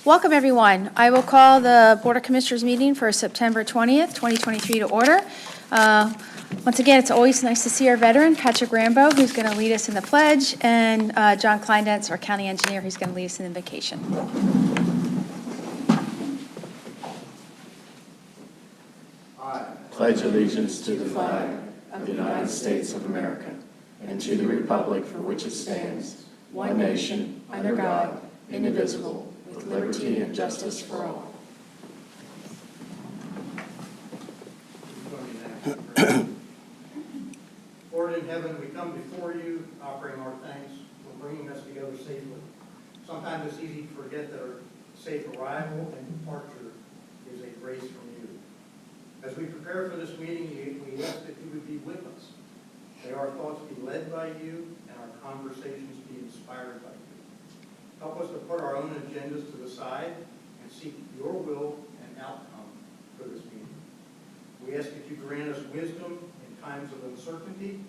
Welcome, everyone. I will call the Board of Commissioners meeting for September 20th, 2023 to order. Once again, it's always nice to see our veteran, Patrick Rambo, who's going to lead us in the pledge, and John Kleindentz, our county engineer, who's going to lead us in the invocation. I pledge allegiance to the flag of the United States of America and to the republic for which it stands, one nation, under God, indivisible, with liberty and justice for all. Lord in heaven, we come before you, offering our thanks for bringing us together safely. Sometimes it's easy to forget that our safe arrival and departure is a grace from you. As we prepare for this meeting, we ask that you would be with us. May our thoughts be led by you and our conversations be inspired by you. Help us to put our own agendas to the side and seek your will and outcome for this meeting. We ask that you grant us wisdom in times of uncertainty,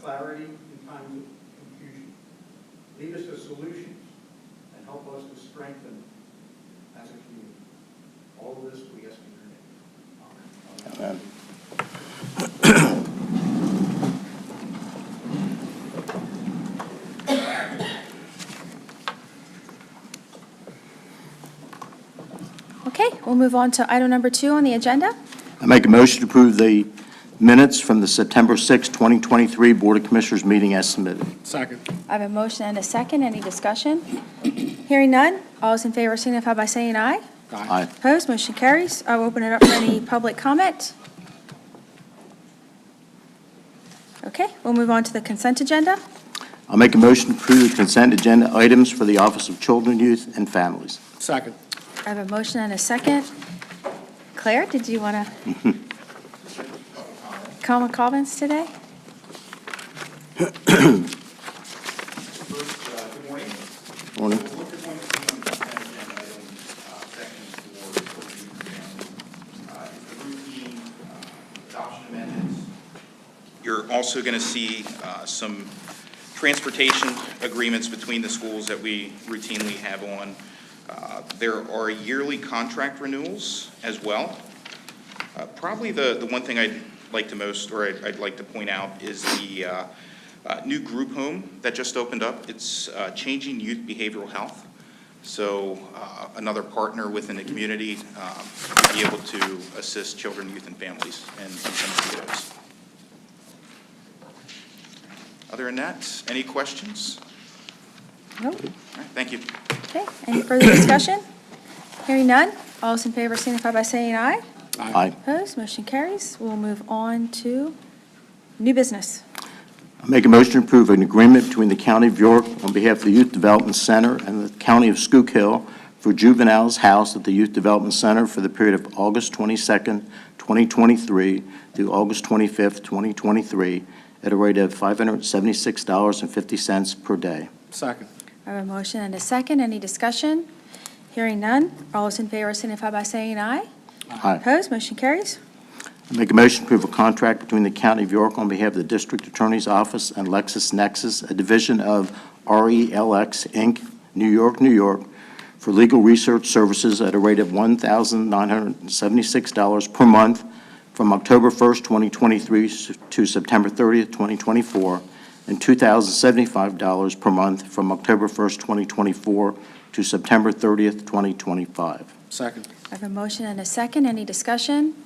clarity in times of confusion. Lead us to solutions and help us to strengthen as a community. All of this we ask in your name. Amen. Okay, we'll move on to item number 2 on the agenda. I make a motion to approve the minutes from the September 6, 2023 Board of Commissioners meeting as submitted. Second. I have a motion and a second. Any discussion? Hearing none. All those in favor signify by saying aye. Aye. Opposed? Motion carries. I will open it up for any public comment. Okay, we'll move on to the consent agenda. I'll make a motion to approve the consent agenda items for the Office of Children, Youth, and Families. Second. I have a motion and a second. Claire, did you want to comments today? First, good morning. Morning. We'll look at one of the consent agenda items, section 4, children, youth, and families. It's the routine adoption amendments. You're also going to see some transportation agreements between the schools that we routinely have on. There are yearly contract renewals as well. Probably the one thing I'd like to most, or I'd like to point out, is the new group home that just opened up. It's Changing Youth Behavioral Health. So another partner within the community to be able to assist children, youth, and families in some of those. Other than that, any questions? Nope. All right, thank you. Okay, any further discussion? Hearing none. All those in favor signify by saying aye. Aye. Opposed? Motion carries. We'll move on to new business. I make a motion to approve an agreement between the County of York on behalf of the Youth Development Center and the County of Schuylkill for juveniles housed at the Youth Development Center for the period of August 22nd, 2023 through August 25th, 2023 at a rate of $576.50 per day. Second. I have a motion and a second. Any discussion? Hearing none. All those in favor signify by saying aye. Aye. Opposed? Motion carries. I make a motion to approve a contract between the County of York on behalf of the District Attorney's Office and LexisNexis, a division of RELX, Inc., New York, New York, for legal research services at a rate of $1,976 per month from October 1st, 2023 to September 30th, 2024, and $2,075 per month from October 1st, 2024 to September 30th, 2025. Second. I have a motion and a second. Any discussion?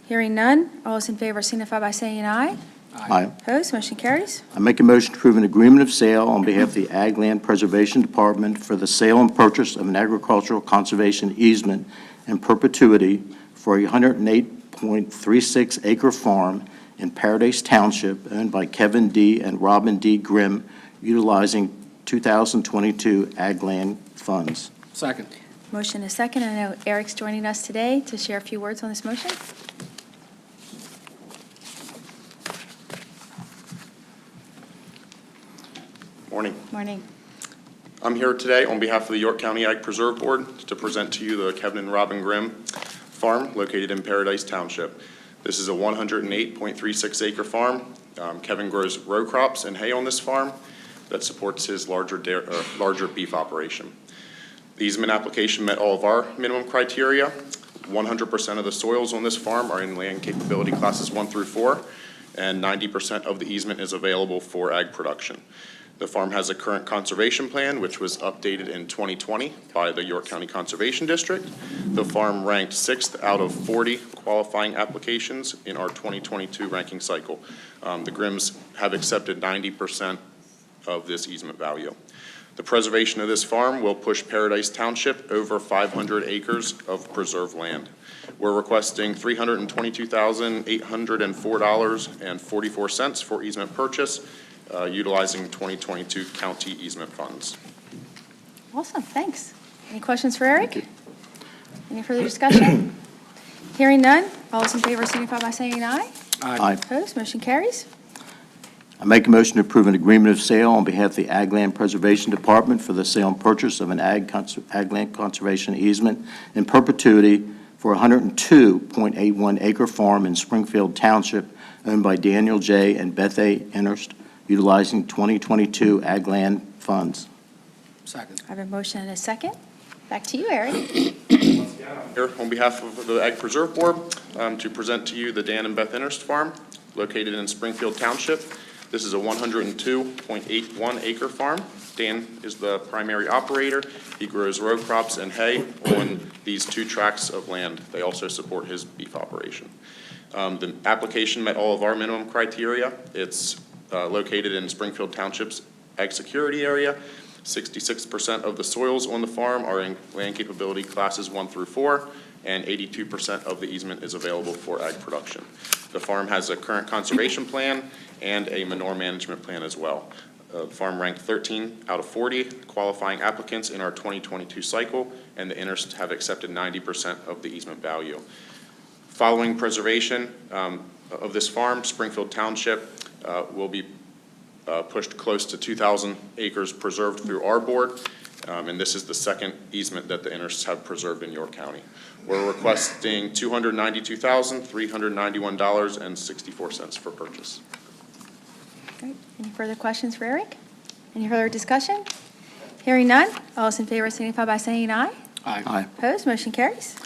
Hearing none. All those in favor signify by saying aye. Aye. Opposed? Motion carries. I make a motion to approve an agreement of sale on behalf of the Ag Land Preservation Department for the sale and purchase of an agricultural conservation easement in perpetuity for a 108.36 acre farm in Paradise Township owned by Kevin D. and Robin D. Grimm, utilizing 2022 Ag Land funds. Second. Motion and a second. I know Eric's joining us today to share a few words on this motion. Morning. Morning. I'm here today on behalf of the York County Ag Preserve Board to present to you the Kevin and Robin Grimm farm located in Paradise Township. This is a 108.36 acre farm. Kevin grows row crops and hay on this farm that supports his larger beef operation. The easement application met all of our minimum criteria. 100% of the soils on this farm are in land capability classes 1 through 4, and 90% of the easement is available for ag production. The farm has a current conservation plan, which was updated in 2020 by the York County Conservation District. The farm ranked 6th out of 40 qualifying applications in our 2022 ranking cycle. The Grimms have accepted 90% of this easement value. The preservation of this farm will push Paradise Township over 500 acres of preserved land. We're requesting $322,804.44 for easement purchase, utilizing 2022 county easement funds. Awesome, thanks. Any questions for Eric? Any further discussion? Hearing none, all those in favor signify by saying aye. Aye. Opposed, motion carries. I make a motion to approve an agreement of sale on behalf of the Ag Land Preservation Department for the sale and purchase of an ag land conservation easement in perpetuity for a 102.81 acre farm in Springfield Township owned by Daniel J. and Beth A. Innerst, utilizing 2022 ag land funds. Second. I have a motion and a second. Back to you, Eric. Here, on behalf of the Ag Preserve Board, to present to you the Dan and Beth Innerst Farm, located in Springfield Township. This is a 102.81 acre farm. Dan is the primary operator. He grows row crops and hay on these 2 tracts of land. They also support his beef operation. The application met all of our minimum criteria. It's located in Springfield Township's ag security area. 66% of the soils on the farm are in land capability classes 1 through 4, and 82% of the easement is available for ag production. The farm has a current conservation plan and a manure management plan as well. The farm ranked 13 out of 40 qualifying applicants in our 2022 cycle, and the Innerst have accepted 90% of the easement value. Following preservation of this farm, Springfield Township will be pushed close to 2,000 acres preserved through our board, and this is the second easement that the Innersts have preserved in York County. We're requesting $292,391.64 for purchase. Great. Any further questions for Eric? Any further discussion? Hearing none, all those in favor signify by saying aye. Aye. Opposed, motion carries.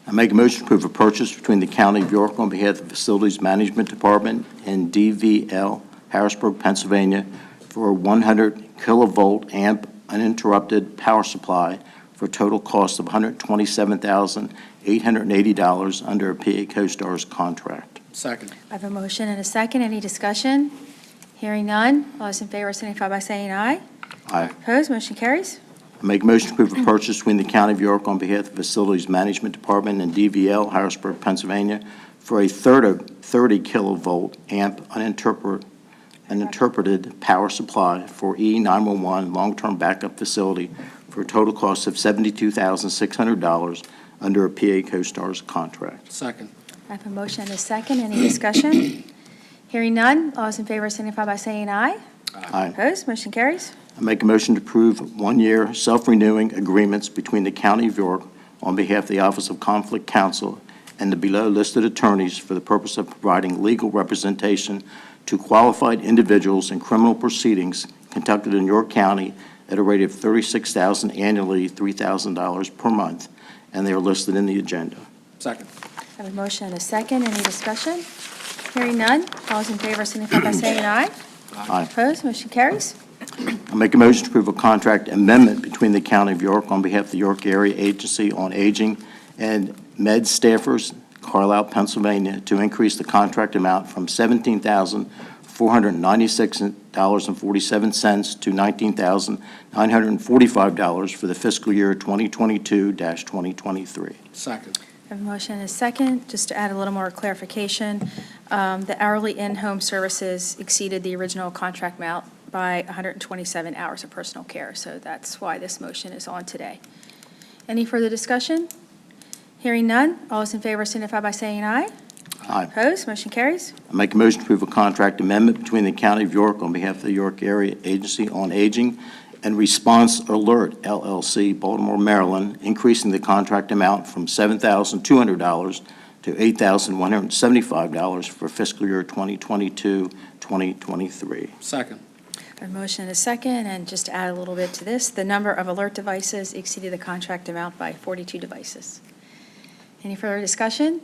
I make a motion to approve a purchase between the County of York on behalf of the Facilities Management Department and DVL Harrisburg, Pennsylvania, for a 100 kilovolt amp uninterrupted power supply for a total cost of $127,880 under a PA CoStarz contract. Second. I have a motion and a second. Any discussion? Hearing none, all those in favor signify by saying aye. Aye. Opposed, motion carries. I make a motion to approve a purchase between the County of York on behalf of the Facilities Management Department and DVL Harrisburg, Pennsylvania, for a 30 kilovolt amp uninterpreted power supply for E911 long-term backup facility for a total cost of $72,600 under a PA CoStarz contract. Second. I have a motion and a second. Any discussion? Hearing none, all those in favor signify by saying aye. Aye. Opposed, motion carries. I make a motion to approve one-year self-renewing agreements between the County of York on behalf of the Office of Conflict Counsel and the below-listed attorneys for the purpose of providing legal representation to qualified individuals in criminal proceedings conducted in York County at a rate of $36,000 annually, $3,000 per month, and they are listed in the agenda. Second. I have a motion and a second. Any discussion? Hearing none, all those in favor signify by saying aye. Aye. Opposed, motion carries. I make a motion to approve a contract amendment between the County of York on behalf of the York Area Agency on Aging and Med Staffers, Carlisle, Pennsylvania, to increase the contract amount from $17,496.47 to $19,945 for the fiscal year 2022-2023. Second. I have a motion and a second. Just to add a little more clarification, the hourly in-home services exceeded the original contract amount by 127 hours of personal care, so that's why this motion is on today. Any further discussion? Hearing none, all those in favor signify by saying aye. Aye. Opposed, motion carries. I make a motion to approve a contract amendment between the County of York on behalf of the York Area Agency on Aging and Response Alert LLC, Baltimore, Maryland, increasing the contract amount from $7,200 to $8,175 for fiscal year 2022-2023. Second. I A motion and a second, and just to add a little bit to this, the number of alert devices exceeded the contract amount by 42 devices. Any further discussion?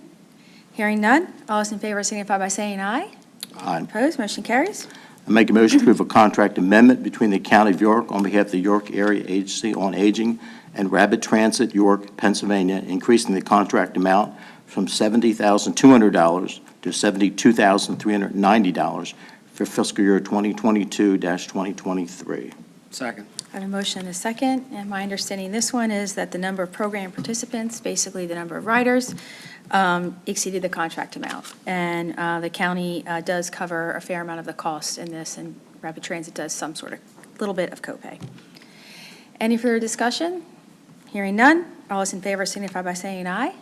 Hearing none, all those in favor signify by saying aye. Aye. Opposed, motion carries. I make a motion to approve a contract amendment between the County of York on behalf of the York Area Agency on Aging and Rapid Transit, York, Pennsylvania, increasing the contract amount from $70,200 to $72,390 for fiscal year 2022-2023. Second. I have a motion and a second, and my understanding this one is that the number of program participants, basically the number of riders, exceeded the contract amount. And the county does cover a fair amount of the cost in this, and Rapid Transit does some sort of little bit of copay. Any further discussion? Hearing none, all those in favor signify by saying aye.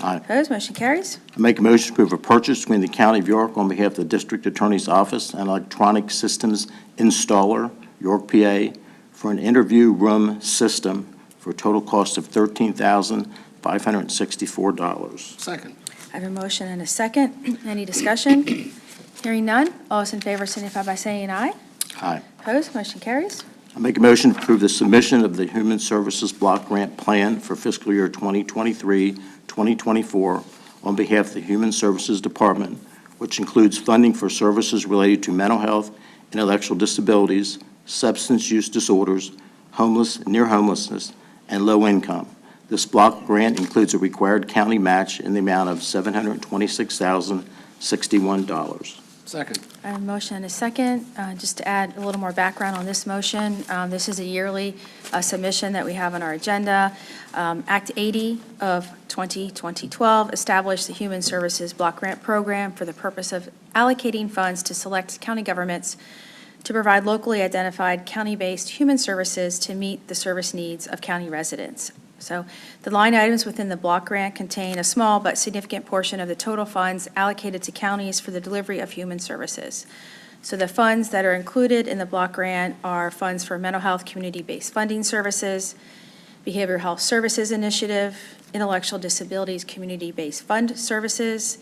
Aye. Opposed, motion carries. I make a motion to approve a purchase between the County of York on behalf of the District Attorney's Office and Electronic Systems Installer, York, PA, for an interview room system for a total cost of $13,564. Second. I have a motion and a second. Any discussion? Hearing none, all those in favor signify by saying aye. Aye. Opposed, motion carries. I make a motion to approve the submission of the Human Services Block Grant Plan for fiscal year 2023-2024 on behalf of the Human Services Department, which includes funding for services related to mental health, intellectual disabilities, substance use disorders, near homelessness, and low income. This block grant includes a required county match in the amount of $726,061. Second. I have a motion and a second. Just to add a little more background on this motion, this is a yearly submission that we have on our agenda. Act 80 of 2012 established the Human Services Block Grant Program for the purpose of allocating funds to select county governments to provide locally identified county-based human services to meet the service needs of county residents. So the line items within the block grant contain a small but significant portion of the total funds allocated to counties for the delivery of human services. So the funds that are included in the block grant are funds for mental health community-based funding services, behavioral health services initiative, intellectual disabilities community-based fund services,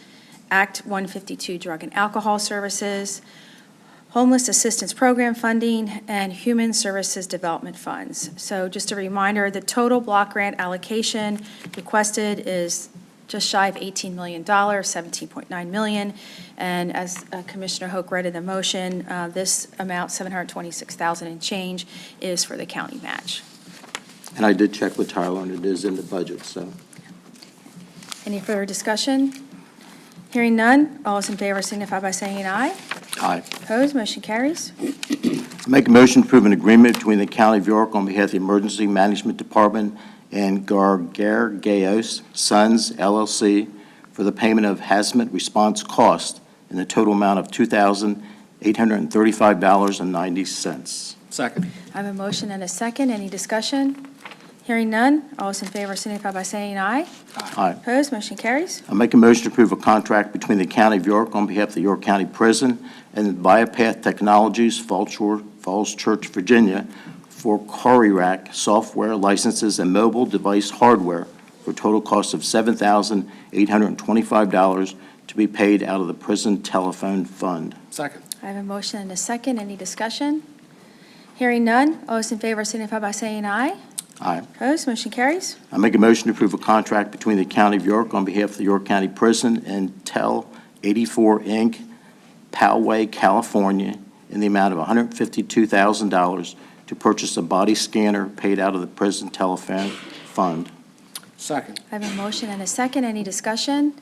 Act 152 drug and alcohol services, homeless assistance program funding, and human services development funds. So just a reminder, the total block grant allocation requested is just shy of $18 million, $17.9 million. And as Commissioner Hoke read in the motion, this amount, $726,000 and change, is for the county match. And I did check with Tyler, and it is in the budget, so. Any further discussion? Hearing none, all those in favor signify by saying aye. Aye. Opposed, motion carries. I make a motion to approve an agreement between the County of York on behalf of the Emergency Management Department and Gargaos Sons LLC for the payment of hazmat response cost in the total amount of $2,835.90. Second. I have a motion and a second. Any discussion? Hearing none, all those in favor signify by saying aye. Aye. Opposed, motion carries. I make a motion to approve a contract between the County of York on behalf of the York County Prison and Biopath Technologies, Falls Church, Virginia, for CoriRack software licenses and mobile device hardware for a total cost of $7,825 to be paid out of the prison telephone fund. Second. I have a motion and a second. Any discussion? Hearing none, all those in favor signify by saying aye. Aye. Opposed, motion carries. I make a motion to approve a contract between the County of York on behalf of the York County Prison and Tel 84 Inc., Poway, California, in the amount of $152,000 to purchase a body scanner paid out of the prison telephone fund. Second. I have a motion and a second. Any discussion?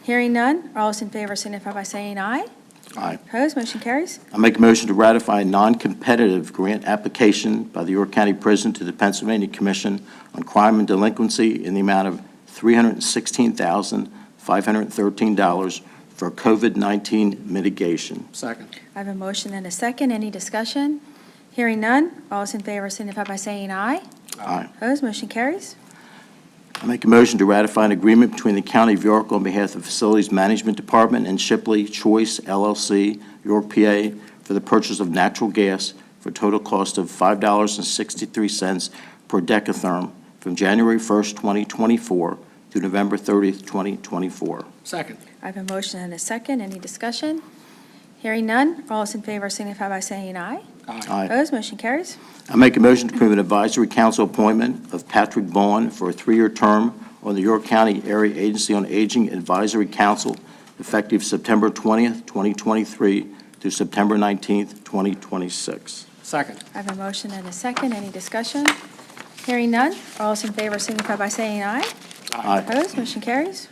Hearing none, all those in favor signify by saying aye. Aye. Opposed, motion carries. I make a motion to ratify a non-competitive grant application by the York County Prison to the Pennsylvania Commission on Crime and Delinquency in the amount of $316,513 for COVID-19 mitigation. Second. I have a motion and a second. Any discussion? Hearing none, all those in favor signify by saying aye. Aye. Opposed, motion carries. I make a motion to ratify an agreement between the County of York on behalf of Facilities Management Department and Shipley Choice LLC, York, PA, for the purchase of natural gas for a total cost of $5.63 per decatherm from January 1st, 2024 through November 30th, 2024. Second. I have a motion and a second. Any discussion? Hearing none, all those in favor signify by saying aye. Aye. Opposed, motion carries. I make a motion to approve an advisory council appointment of Patrick Vaughn for a 3-year term on the York County Area Agency on Aging Advisory Council effective September 20th, 2023 through September 19th, 2026. Second. I have a motion and a second. Any discussion? Hearing none. All those in favor signify by saying aye. Aye. Opposed, motion carries.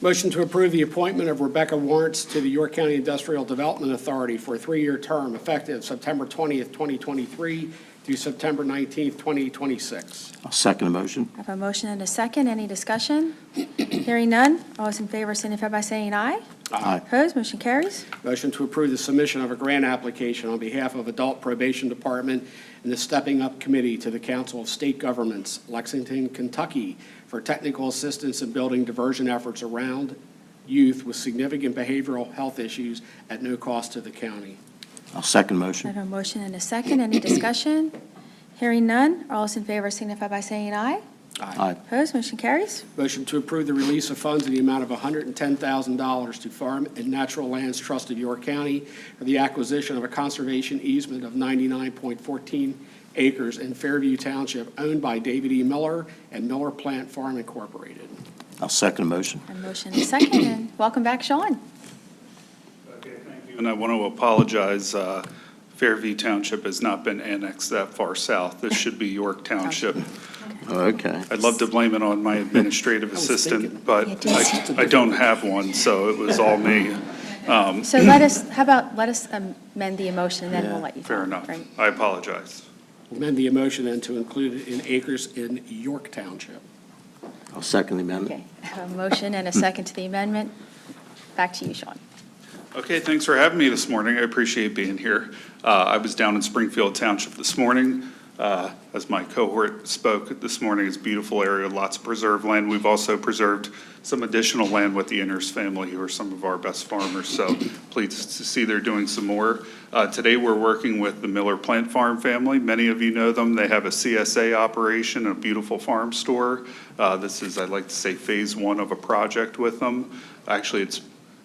Motion to approve the appointment of Rebecca Warrants to the York County Industrial Development Authority for a 3-year term effective September 20th, 2023 through September 19th, 2026. I'll second the motion. I have a motion and a second. Any discussion? Hearing none. All those in favor signify by saying aye. Aye. Opposed, motion carries. Motion to approve the submission of a grant application on behalf of Adult Probation Department and the Stepping Up Committee to the Council of State Governments, Lexington, Kentucky, for technical assistance in building diversion efforts around youth with significant behavioral health issues at no cost to the county. I'll second the I motion. have a motion and a second. Any discussion? Hearing none. All those in favor signify by saying aye. Aye. Opposed, motion carries. Motion to approve the release of funds in the amount of $110,000 to Farm and Natural Lands Trust of York County for the acquisition of a conservation easement of 99.14 acres in Fairview Township owned by David E. Miller and Miller Plant Farm Incorporated. I'll second the motion. A motion and a second. And welcome back, Sean. Okay, thank you. And I want to apologize, Fairview Township has not been annexed that far south. This should be York Township. Okay. I'd love to blame it on my administrative was assistant, thinking. but I don't have one, so it was all me. So let us amend the emotion, and then we'll let you. Fair talk, enough. right? I apologize. Amend the motion then to include it in acres in York Township. I'll second the amendment. Okay, I have a motion and a second to the amendment. Back to you, Sean. Okay, thanks for having me this morning. I appreciate being here. I was down in Springfield Township this morning. As my cohort spoke this morning, it's a beautiful area, lots of preserved land. We've also preserved some additional land with the Inners family, who are some of our best farmers, so pleased to see they're doing some more. Today, we're working with the Miller Plant Farm family. Many of you know them. They have a CSA operation, a beautiful farm store. This is, I'd like to say, phase 1 of a project with them. Actually, it's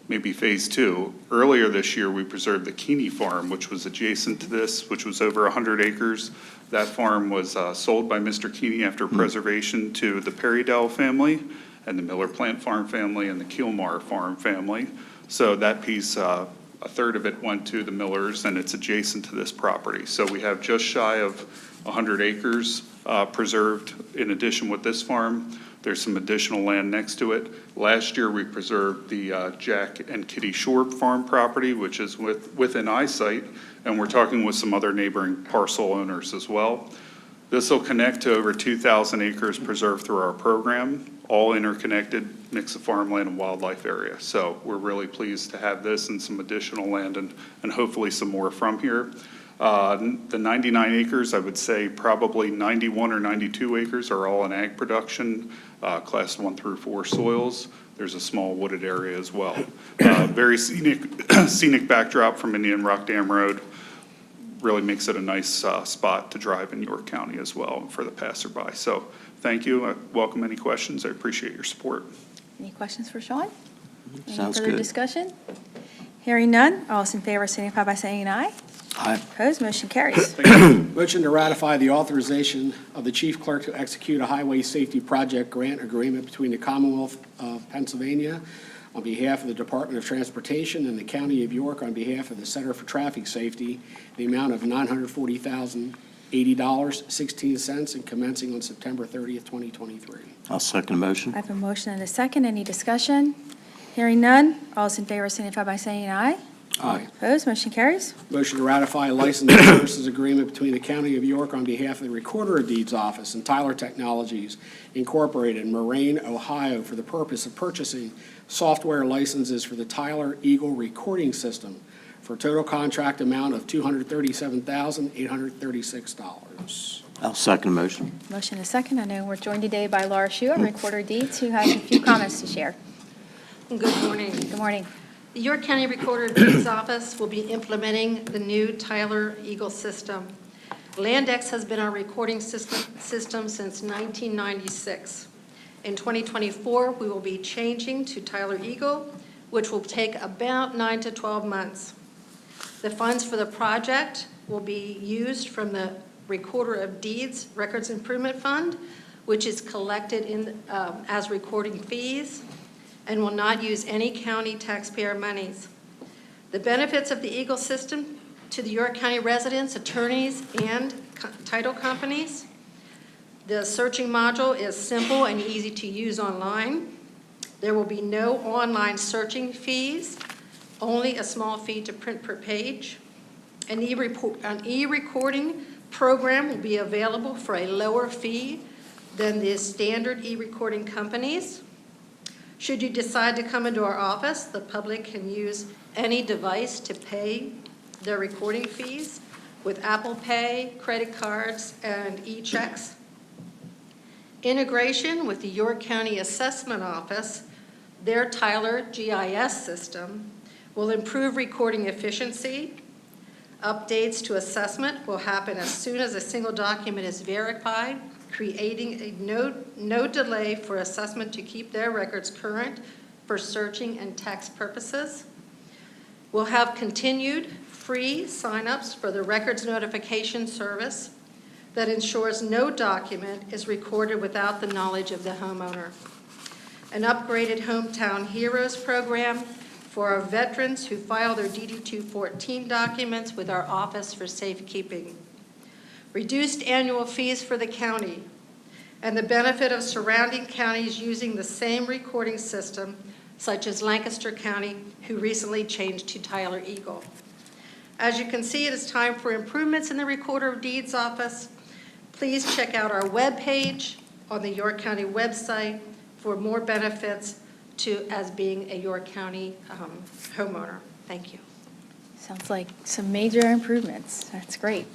maybe phase 2. Earlier this year, we preserved the Keeney Farm, which was adjacent to this, which was over 100 acres. That farm was sold by Mr. Keeney after preservation to the Perrydell family and the Miller Plant Farm family and the Kielmar Farm family. So that piece, a third of it went to the Millers, and it's adjacent to this property. So we have just shy of 100 acres preserved in addition with this farm. There's some additional land next to it. Last year, we preserved the Jack and Kitty Shore farm property, which is within eyesight, and we're talking with some other neighboring parcel owners as well. This will connect to over 2,000 acres preserved through our program, all interconnected, mix of farmland and wildlife area. So we're really pleased to have this and some additional land and hopefully some more from here. The 99 acres, I would say probably 91 or 92 acres are all in ag production, class 1 through 4 soils. There's a small wooded area as well. Very scenic backdrop from Indian Rock Dam Road. Really makes it a nice spot to drive in York County as well for the passerby. So thank you. I welcome any questions. I appreciate your support. Any questions for Sean? Sounds Any further good. discussion? Hearing none. All those in favor signify by saying aye. Aye. Opposed, motion carries. Motion to ratify the authorization of the chief clerk to execute a highway safety project grant agreement between the Commonwealth of Pennsylvania on behalf of the Department of Transportation and the County of York on behalf of the Center for Traffic Safety, the amount of $940,080.16 and commencing on September 30th, 2023. I'll second the motion. I have a motion and a second. Any discussion? Hearing none. All those in favor signify by saying aye. Aye. Opposed, motion carries. Motion to ratify a license and services agreement between the County of York on behalf of the Recorder of Deeds Office and Tyler Technologies Incorporated in Moraine, Ohio, for the purpose of purchasing software licenses for the Tyler Eagle Recording System for a total contract amount of $237,836. I'll second the motion. Motion and a second. I know we're joined today by Laura Shu, our Recorder of Deeds, who has a few comments to share. Good morning. Good morning. The York County Recorder of Deeds Office will be implementing the new Tyler Eagle system. Landex has been our recording system since 1996. In 2024, we will be changing to Tyler Eagle, which will take about 9 to 12 months. The funds for the project will be used from the Recorder of Deeds Records Improvement Fund, which is collected as recording fees, and will not use any county taxpayer monies. The benefits of the Eagle system to the York County residents, attorneys, and title companies. The searching module is simple and easy to use online. There will be no online searching fees, only a small fee to print per page. An e-recording program will be available for a lower fee than the standard e-recording companies. Should you decide to come into our office, the public can use any device to pay their recording fees with Apple Pay, credit cards, and e-checks. Integration with the York County Assessment Office, their Tyler GIS system, will improve recording efficiency. Updates to assessment will happen as soon as a single document is verified, creating a no delay for assessment to keep their records current for searching and tax purposes. We'll have continued free signups for the records notification service that ensures no document is recorded without the knowledge of the homeowner. An upgraded Hometown Heroes program for our veterans who file their DD 214 documents with our Office for Safekeeping. Reduced annual fees for the county, and the benefit of surrounding counties using the same recording system, such as Lancaster County, who recently changed to Tyler Eagle. As you can see, it is time for improvements in the Recorder of Deeds office. Please check out our webpage on the York County website for more benefits as being a York County homeowner. Thank you. Sounds like some major improvements. That's great.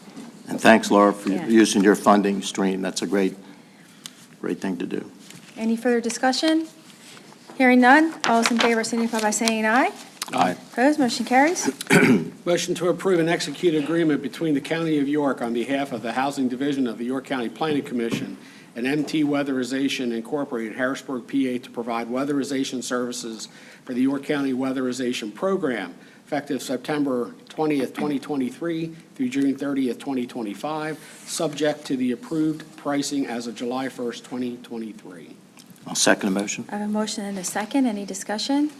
And thanks, Laura, for Yeah. using your funding stream. That's a great thing to do. Any further discussion? Hearing none, all those in favor signify by saying aye. Aye. Opposed, motion carries. Motion to approve and execute agreement between the County of York on behalf of the Housing Division of the York County Planning Commission and MT Weatherization Incorporated, Harrisburg, PA, to provide weatherization services for the York County Weatherization Program, effective September 20th, 2023 through June 30th, 2025, subject to the approved pricing as of July 1st, 2023. I'll second the motion. I have a motion and a second. Any discussion?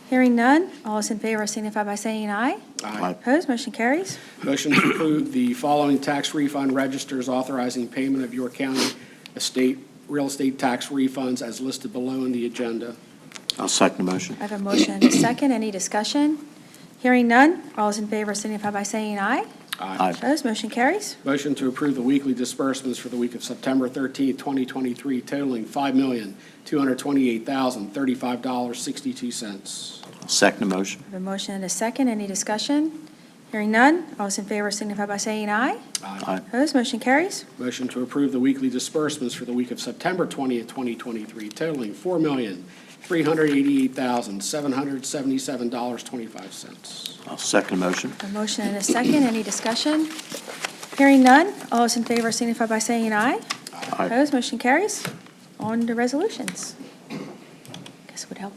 Hearing none, all those in favor signify by saying aye. Aye. Opposed, motion carries. Motion to approve the following tax refund registers authorizing payment of York County real estate tax refunds as listed below in the agenda. I'll second the motion. I have a motion and a second. Any discussion? Hearing none, all those in favor signify by saying aye. Aye. Opposed, motion carries. Motion to approve the weekly disbursements for the week of September 13th, 2023 totaling $5,228,035.62. I'll second the motion. I have a motion and a second. Any discussion? Hearing none, all those in favor signify by saying aye. Aye. Opposed, motion carries. Motion to approve the weekly disbursements for the week of September 20th, 2023 totaling $4,388,777.25. I'll second the motion. A motion and a second. Any discussion? Hearing none, all those in favor signify by saying aye. Aye. Opposed, motion carries. On to resolutions. Guess it would help.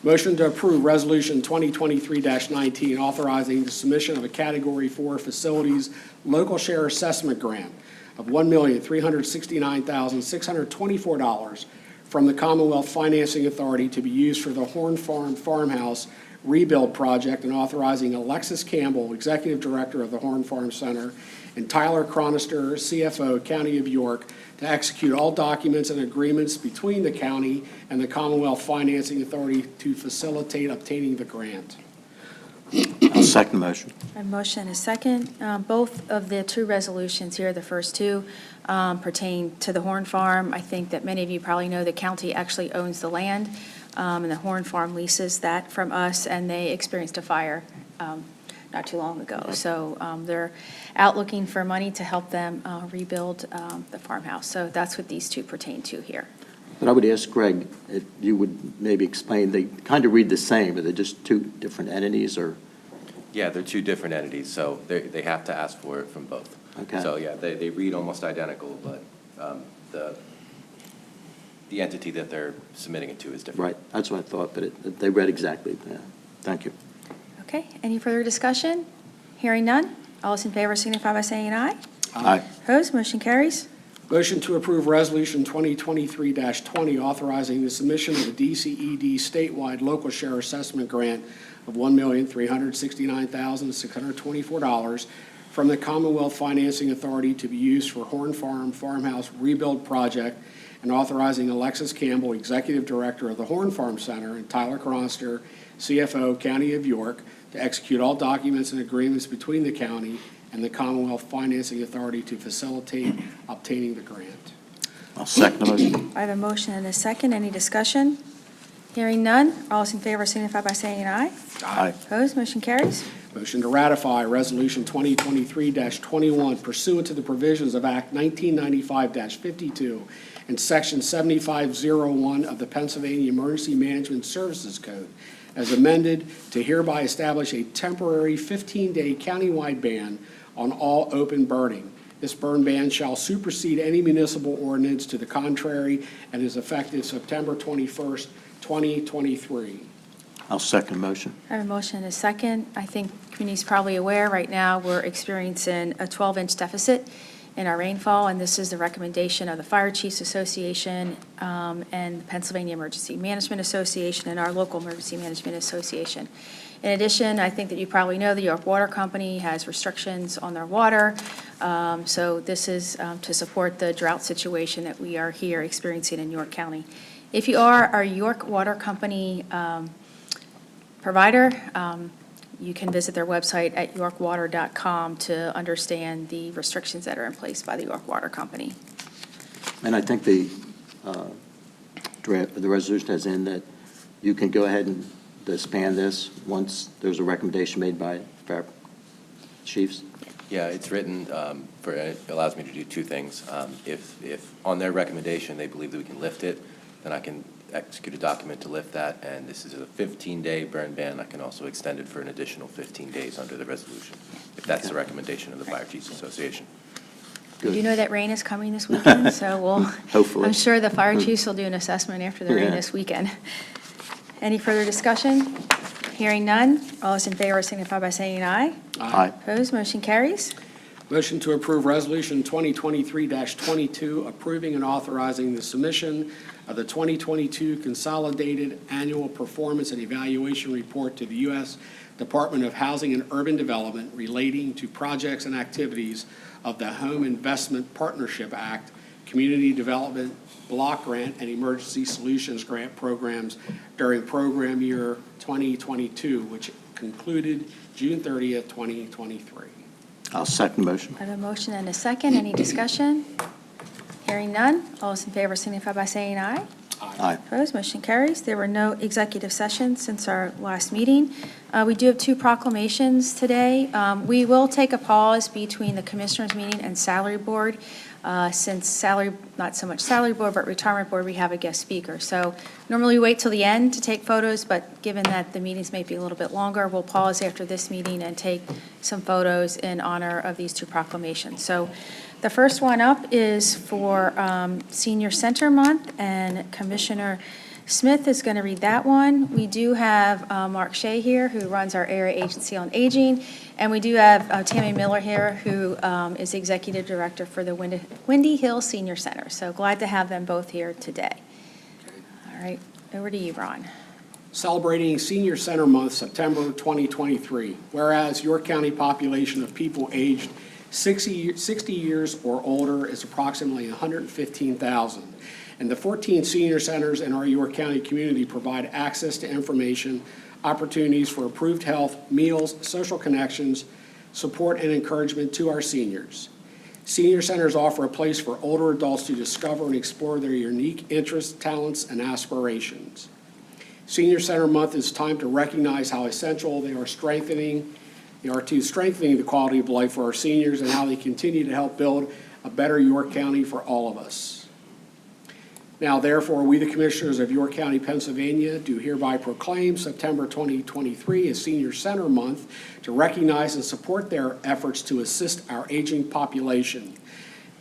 Motion to approve Resolution 2023-19, authorizing the submission of a Category 4 Facilities Local Share Assessment Grant of $1,369,624 from the Commonwealth Financing Authority to be used for the Horn Farm Farmhouse rebuild project, and authorizing Alexis Campbell, Executive Director of the Horn Farm Center, and Tyler Chronister, CFO, County of York, to execute all documents and agreements between the county and the Commonwealth Financing Authority to facilitate obtaining the grant. I'll second the motion. A motion and a second. Both of the two resolutions here, the first two, pertain to the Horn Farm. I think that many of you probably know the county actually owns the land, and the Horn Farm leases that from us, and they experienced a fire not too long ago. So they're out looking for money to help them rebuild the farmhouse. So that's what these two pertain to here. But I would ask Greg if you would maybe explain, they kind of read the same, but they're just two different entities, or? Yeah, they're two different entities, so they have to ask for it from both. Okay. So, yeah, they read almost identical, but the entity that they're submitting it to is different. Right, that's what I thought, but they read exactly. Yeah. Thank you. Okay, any further discussion? Hearing none, All those in favor signify by saying aye. Aye. Opposed, motion carries. Motion to approve Resolution 2023-20, authorizing the submission of a DCED statewide local share assessment grant of $1,369,624 from the Commonwealth Financing Authority to be used for Horn Farm Farmhouse Rebuild Project, and authorizing Alexis Campbell, Executive Director of the Horn Farm Center, and Tyler Cronster, CFO, County of York, to execute all documents and agreements between the county and the Commonwealth Financing Authority to facilitate obtaining the grant. I'll second the motion. I have a motion and a second. Any discussion? Hearing none. All those in favor signify by saying aye. Aye. Opposed, motion carries. Motion to ratify Resolution 2023-21 pursuant to the provisions of Act 1995-52 and Section 7501 of the Pennsylvania Emergency Management Services Code, as amended, to hereby establish a temporary 15-day countywide ban on all open burning. This burn ban shall supersede any municipal ordinance to the contrary and is effective September 21st, 2023. I'll second the motion. I have a motion and a second. I think community's probably aware, right now, we're experiencing a 12-inch deficit in our rainfall, and this is the recommendation of the Fire Chiefs Association and the Pennsylvania Emergency Management Association and our local Emergency Management Association. In addition, I think that you probably know the York Water Company has restrictions on their water, so this is to support the drought situation that we are here experiencing in York County. If you are our York Water Company provider, you can visit their website at yorkwater.com to understand the restrictions that are in place by the York Water Company. And I think the draft, the resolution has in that you can go ahead and disband this once there's a recommendation made by Fire Chiefs. Yeah, it's written it allows me to do two things. If on their recommendation, they believe that we can lift it, then I can execute a document to lift that, and this is a 15-day burn ban. I can also extend it for an additional 15 days under the resolution, if that's the recommendation of the Fire Chiefs Association. You do know that rain is coming this weekend, so Hopefully. I'm sure the fire chiefs will do an assessment after the rain Yeah. this weekend. Any further discussion? Hearing none. All those in favor signify by saying aye. Aye. Opposed, motion carries. Motion to approve Resolution 2023-22, approving and authorizing the submission of the 2022 Consolidated Annual Performance and Evaluation Report to the U.S. Department of Housing and Urban Development relating to projects and activities of the Home Investment Partnership Act, Community Development Block Grant, and Emergency Solutions Grant programs during program year 2022, which concluded June 30th, 2023. I'll second the motion. I have a motion and a second. Any discussion? Hearing none. All those in favor signify by saying aye. Aye. Opposed, motion carries. There were no executive sessions since our last meeting. We do have two proclamations today. We will take a pause between the Commissioners' meeting and Salary Board. Since salary, not so much Salary Board, but Retirement Board, we have a guest speaker. So normally we wait till the end to take photos, but given that the meetings may be a little bit longer, we'll pause after this meeting and take some photos in honor of these two proclamations. So the first one up is for Senior Center Month, and Commissioner Smith is going to read that one. We do have Mark Shea here, who runs our Area Agency on Aging, and we do have Tammy Miller here, who is Executive Director for the Windy Hill Senior Center. So glad to have them both here today. All right, over to you, Ron. Celebrating Senior Center Month, September 2023. Whereas York County population of people aged 60 years or older is approximately 115,000. And the 14 senior centers in our York County community provide access to information, opportunities for improved health, meals, social connections, support, and encouragement to our seniors. Senior centers offer a place for older adults to discover and explore their unique interests, talents, and aspirations. Senior Center Month is time to recognize how essential they are to strengthening the quality of life for our seniors and how they continue to help build a better York County for all of us. Now, therefore, we, the Commissioners of York County, Pennsylvania, do hereby proclaim September 2023 as Senior Center Month to recognize and support their efforts to assist our aging population.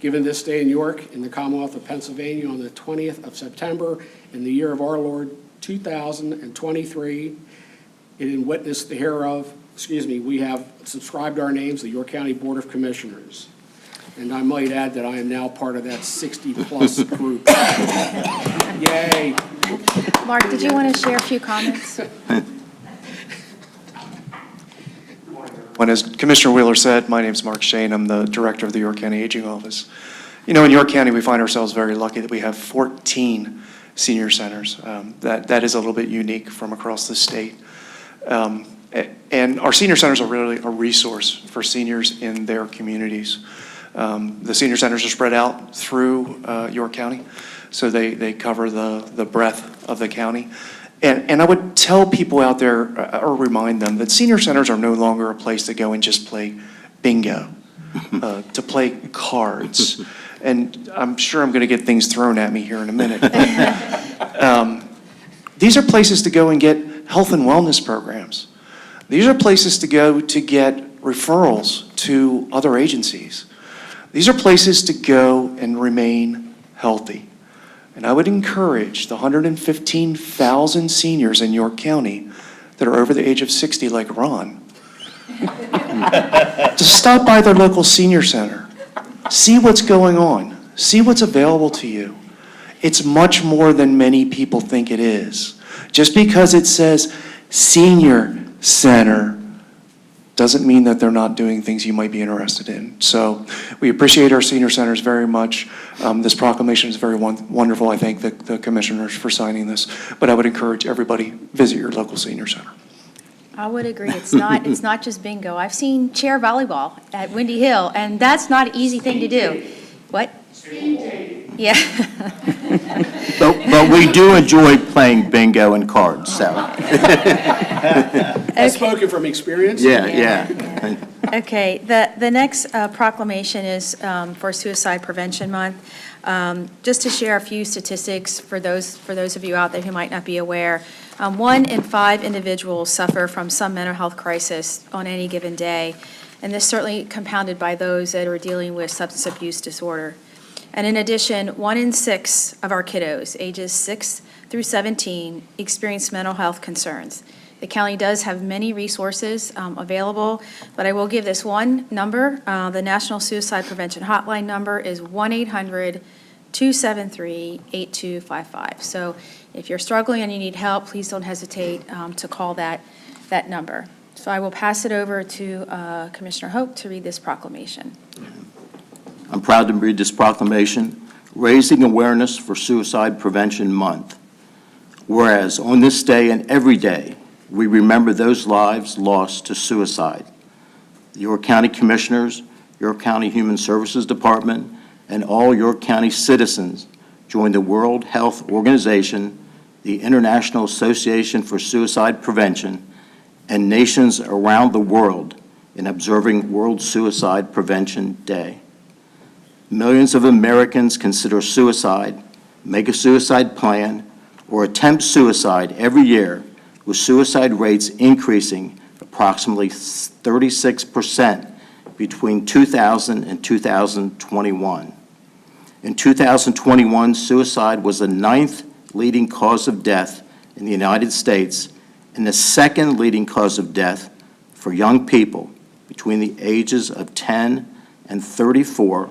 Given this day in York, in the Commonwealth of Pennsylvania, on the 20th of September, in the year of our Lord 2023, in witness thereof, we have subscribed our names to the York County Board of Commissioners. And I might add that I am now part of that 60-plus group. Yay. Mark, did you want to share a few comments? When, as Commissioner Wheeler said, my name's Mark Shane. I'm the Director of the York County Aging Office. You know, in York County, we find ourselves very lucky that we have 14 senior centers. That is a little bit unique from across the state. And our senior centers are really a resource for seniors in their communities. The senior centers are spread out through York County, so they cover the breadth of the county. And I would tell people out there, or remind them, that senior centers are no longer a place to go and just play bingo, to play cards. And I'm sure I'm going to get things thrown at me here in a minute. These are places to go and get health and wellness programs. These are places to go to get referrals to other agencies. These are places to go and remain healthy. And I would encourage the 115,000 seniors in York County that are over the age of 60, like Ron, to stop by their local senior center. See what's going on. See what's available to you. It's much more than many people think it is. Just because it says senior center doesn't mean that they're not doing things you might be interested in. So we appreciate our senior centers very much. This proclamation is very wonderful. I thank the commissioners for signing this. But I would encourage everybody, visit your local senior center. I would agree. It's not just bingo. I've seen chair volleyball at Windy Hill, and that's not an easy thing to do. What? Yeah. But we do enjoy playing bingo and cards, so. I've spoken from experience. Yeah. Okay, the next proclamation is for Suicide Prevention Month. Just to share a few statistics for those of you out there who might not be aware, 1 in 5 individuals suffer from some mental health crisis on any given day, and this certainly compounded by those that are dealing with substance abuse disorder. And in addition, 1 in 6 of our kiddos, ages 6 through 17, experience mental health concerns. The county does have many resources available, but I will give this one number. The National Suicide Prevention Hotline number is 1-800-273-8255. So if you're struggling and you need help, please don't hesitate to call that number. So I will pass it over to Commissioner Hope to read this proclamation. I'm proud to read this proclamation, Raising Awareness for Suicide Prevention Month. Whereas on this day and every day, we remember those lives lost to suicide. The York County Commissioners, York County Human Services Department, and all York County citizens join the World Health Organization, the International Association for Suicide Prevention, and nations around the world in observing World Suicide Prevention Day. Millions of Americans consider suicide, make a suicide plan, or attempt suicide every year, with suicide rates increasing approximately 36% between 2000 and 2021. In 2021, suicide was the 9th leading cause of death in the United States and the 2nd leading cause of death for young people between the ages of 10 and 34,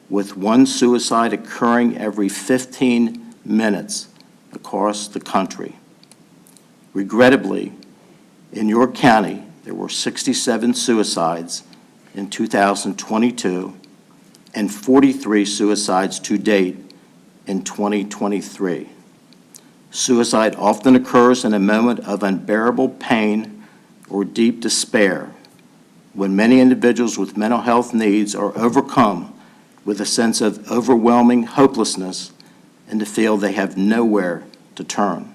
with 1 suicide occurring every 15 minutes across the country. Regrettably, in York County, there were 67 suicides in 2022 and 43 suicides to date in 2023. Suicide often occurs in a moment of unbearable pain or deep despair, when many individuals with mental health needs are overcome with a sense of overwhelming hopelessness and to feel they have nowhere to turn.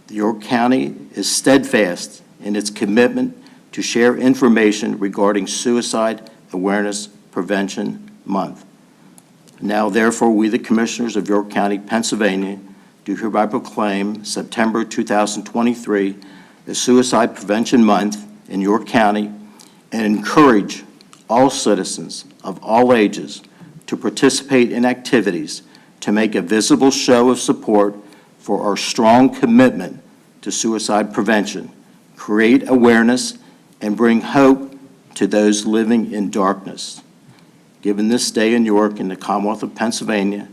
The York County is steadfast in its commitment to share information regarding Suicide Awareness Prevention Month. Now, therefore, we, the Commissioners of York County, Pennsylvania, do hereby proclaim September 2023 as Suicide Prevention Month in York County and encourage all citizens of all ages to participate in activities to make a visible show of support for our strong commitment to suicide prevention create awareness, and bring hope to those living in darkness. Given this day in York in the Commonwealth of Pennsylvania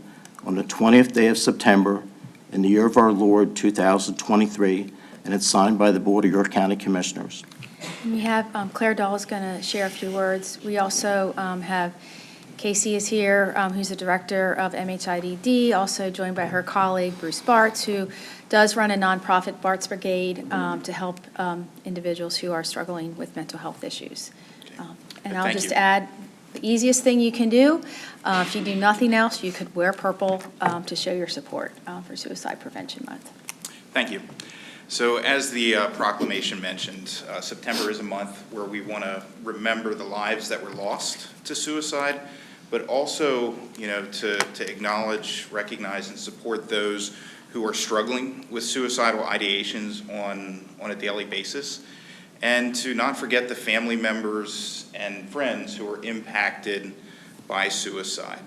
on the 20th day of September in the year of our Lord 2023, and it's signed by the Board of York County Commissioners. We have Claire Dahl is going to share a few words. We also have Casey is here, who's the director of MHIDD, also joined by her colleague Bruce Bartz, who does run a nonprofit, Bartz Brigade, to help individuals who are struggling with mental health issues. And I'll Thank just you. add, the easiest thing you can do, if you do nothing else, you could wear purple to show your support for Suicide Prevention Month. Thank you. So as the proclamation mentioned, September is a month where we want to remember the lives that were lost to suicide, but also, to acknowledge, recognize, and support those who are struggling with suicidal ideations on a daily basis, and to not forget the family members and friends who are impacted by suicide.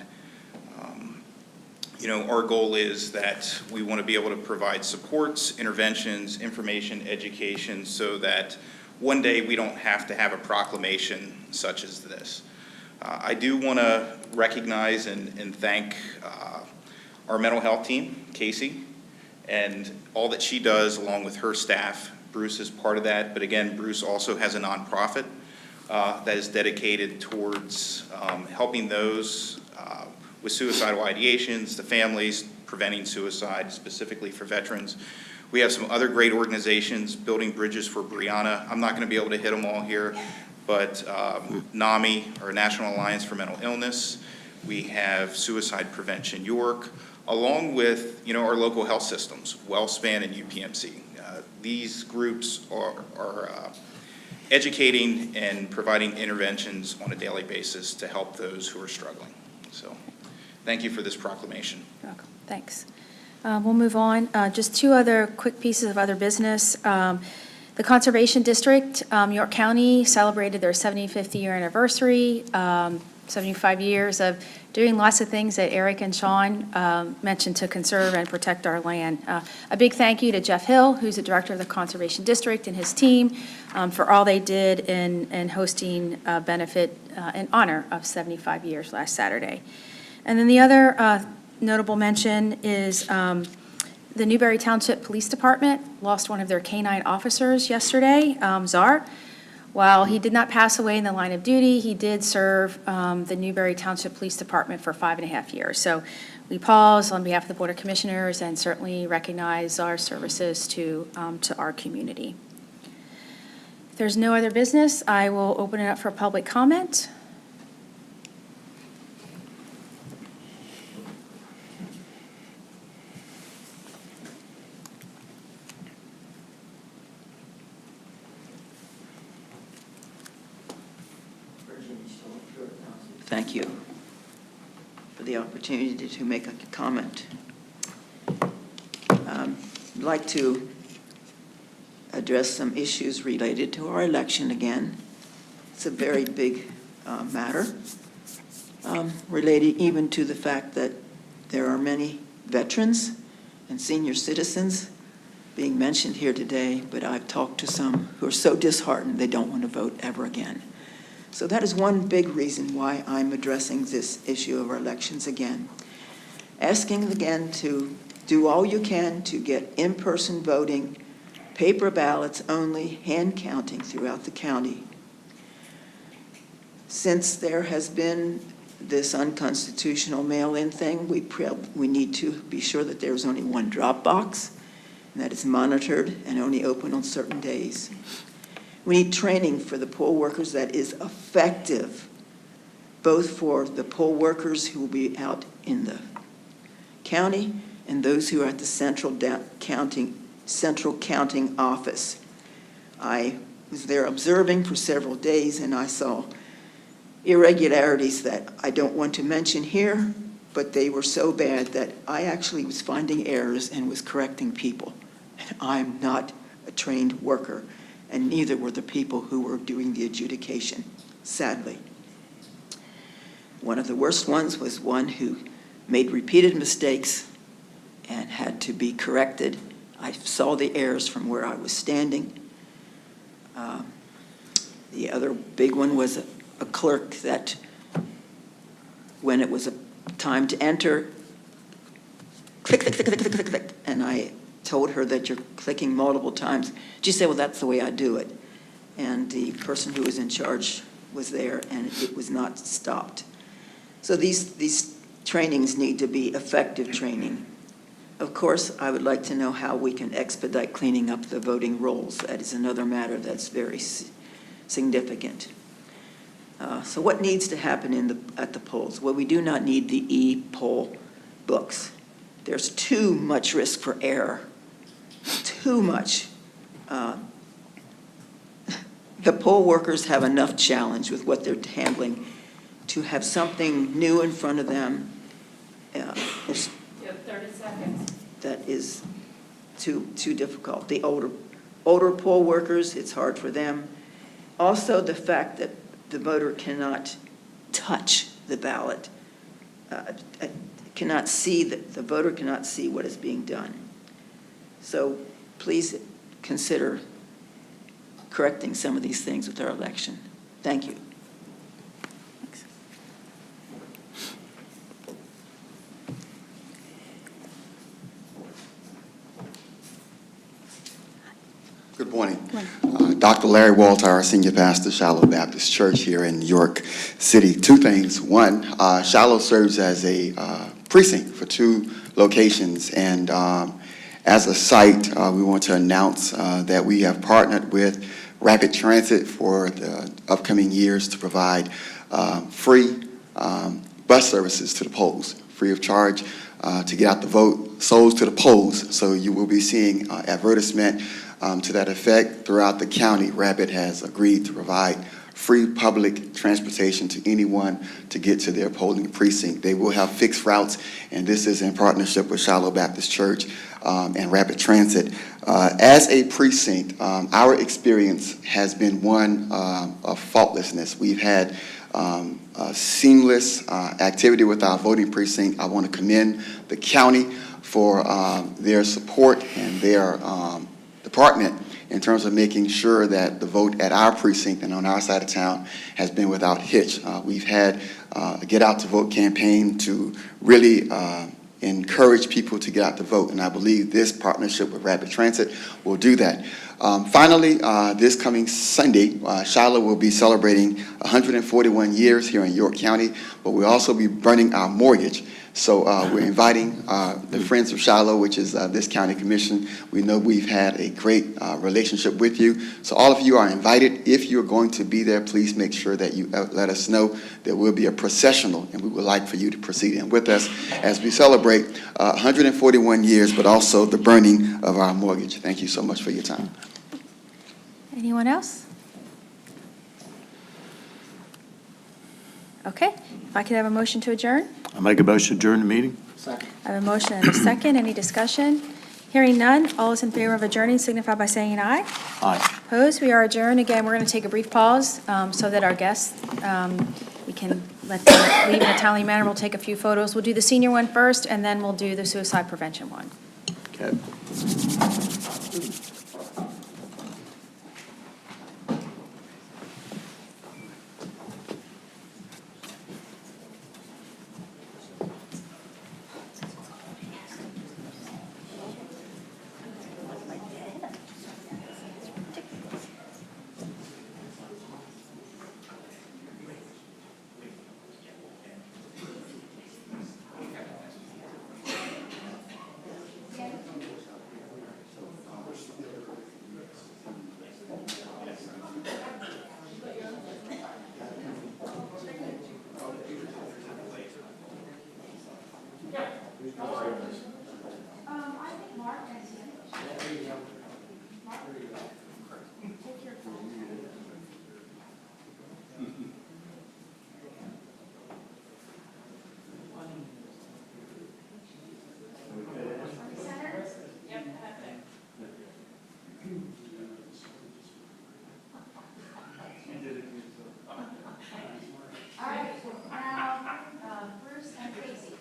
Our goal is that we want to be able to provide supports, interventions, information, education, so that one day we don't have to have a proclamation such as this. I do want to recognize and thank our mental health team, Casey, and all that she does along with her staff. Bruce is part of that, but again, Bruce also has a nonprofit that is dedicated towards helping those with suicidal ideations, the families, preventing suicide, specifically for veterans. We have some other great organizations, Building Bridges for Brianna. I'm not going to be able to hit them all here, but NAMI, or National Alliance for Mental Illness. We have Suicide Prevention York, along with our local health systems, WellSpan and UPMC. These groups are educating and providing interventions on a daily basis to help those who are struggling. So thank you for this proclamation. You're welcome. Thanks. We'll move on. Just two other quick pieces of other business. The Conservation District, York County, celebrated their 75th year anniversary, 75 years of doing lots of things that Eric and Sean mentioned to conserve and protect our land. A big thank you to Jeff Hill, who's the director of the Conservation District, and his team for all they did in hosting a benefit in honor of 75 years last Saturday. And then the other notable mention is the Newberry Township Police Department lost one of their canine officers yesterday, Czar. While he did not pass away in the line of duty, he did serve the Newberry Township Police Department for 5.5 years. So we pause on behalf of the Board of Commissioners and certainly recognize our services to our community. If there's no other business, I will open it up for public comment. Thank you for the opportunity to make a comment. I'd like to address some issues related to our election again. It's a very big matter, related even to the fact that there are many veterans and senior citizens being mentioned here today, but I've talked to some who are so disheartened they don't want to vote ever again. So that is one big reason why I'm addressing this issue of our elections again. Asking again to do all you can to get in-person voting, paper ballots only, hand counting throughout the county. Since there has been this unconstitutional mail-in thing, we need to be sure that there's only one drop box and that it's monitored and only open on certain days. We need training for the poll workers that is effective, both for the poll workers who will be out in the county and those who are at the central counting office. I was there observing for several days, and I saw irregularities that I don't want to mention here, but they were so bad that I actually was finding errors and was correcting people. And I'm not a trained worker, and neither were the people who were doing the adjudication, sadly. One of the worst ones was one who made repeated mistakes and had to be corrected. I saw the errors from where I was standing. The other big one was a clerk that, when it was a time to enter, click, click, click, click, click, click, click, and I told her that you're clicking multiple times. She said, well, that's the way I do it. And the person who was in charge was there, and it was not stopped. So these trainings need to be effective training. Of course, I would like to know how we can expedite cleaning up the voting rolls. That is another matter that's very significant. So what needs to happen at the polls? Well, we do not need the e-poll books. There's too much risk for error, too much. The poll workers have enough challenge with what they're handling. To have something new in front of them, You have 30 seconds. that is too difficult. The older poll workers, it's hard for them. Also, the fact that the voter cannot touch the ballot, cannot see, the voter cannot see what is being done. So please consider correcting some of these things with our election. Thank you. Good morning. Dr. Larry Walter, our senior pastor, Shiloh Baptist Church here in York City. Two things. One, Shiloh serves as a precinct for two locations, and as a site, we want to announce that we have partnered with Rapid Transit for the upcoming years to provide free bus services to the polls, free of charge to get out the vote, souls to the polls. So you will be seeing advertisement to that effect throughout the county. Rapid has agreed to provide free public transportation to anyone to get to their polling precinct. They will have fixed routes, and this is in partnership with Shiloh Baptist Church and Rapid Transit. As a precinct, our experience has been one of faultlessness. We've had seamless activity with our voting precinct. I want to commend the county for their support and their department in terms of making sure that the vote at our precinct and on our side of town has been without hitch. We've had a Get Out to Vote campaign to really encourage people to get out to vote, and I believe this partnership with Rapid Transit will do that. Finally, this coming Sunday, Shiloh will be celebrating 141 years here in York County, but we'll also be burning our mortgage. So we're inviting the Friends of Shiloh, which is this county commission. We know we've had a great relationship with you. So all of you are invited. If you're going to be there, please make sure that you let us know. There will be a processional, and we would like for you to proceed in with us as we celebrate 141 years, but also the burning of our mortgage. Thank you so much for your time. Anyone else? Okay, if I could have a motion to adjourn? I make a motion to adjourn the meeting. I have a motion and a second. Any discussion? Hearing none, all those in favor of adjourning signify by saying aye. Aye. Opposed? We are adjourned. Again, we're going to take a brief pause so that our guests, we can let them leave in a timely manner. We'll take a few photos. We'll do the senior one first, and then we'll do the suicide prevention one. Okay. All right, now, Bruce and Casey.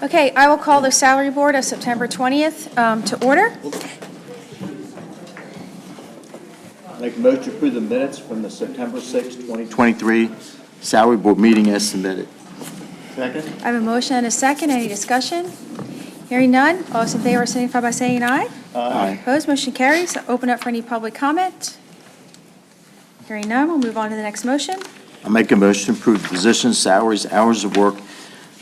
Okay, I will call the Salary Board of September 20th to order. Make a motion to approve the minutes from the September 6, 2023 Salary Board meeting as submitted. Second. I have a motion and a second. Any discussion? Hearing none. All those in favor signify by saying aye. Aye. Opposed, motion carries. Open up for any public comment. Hearing none, we'll move on to the next motion. I make a motion to approve the positions, salaries, hours of work,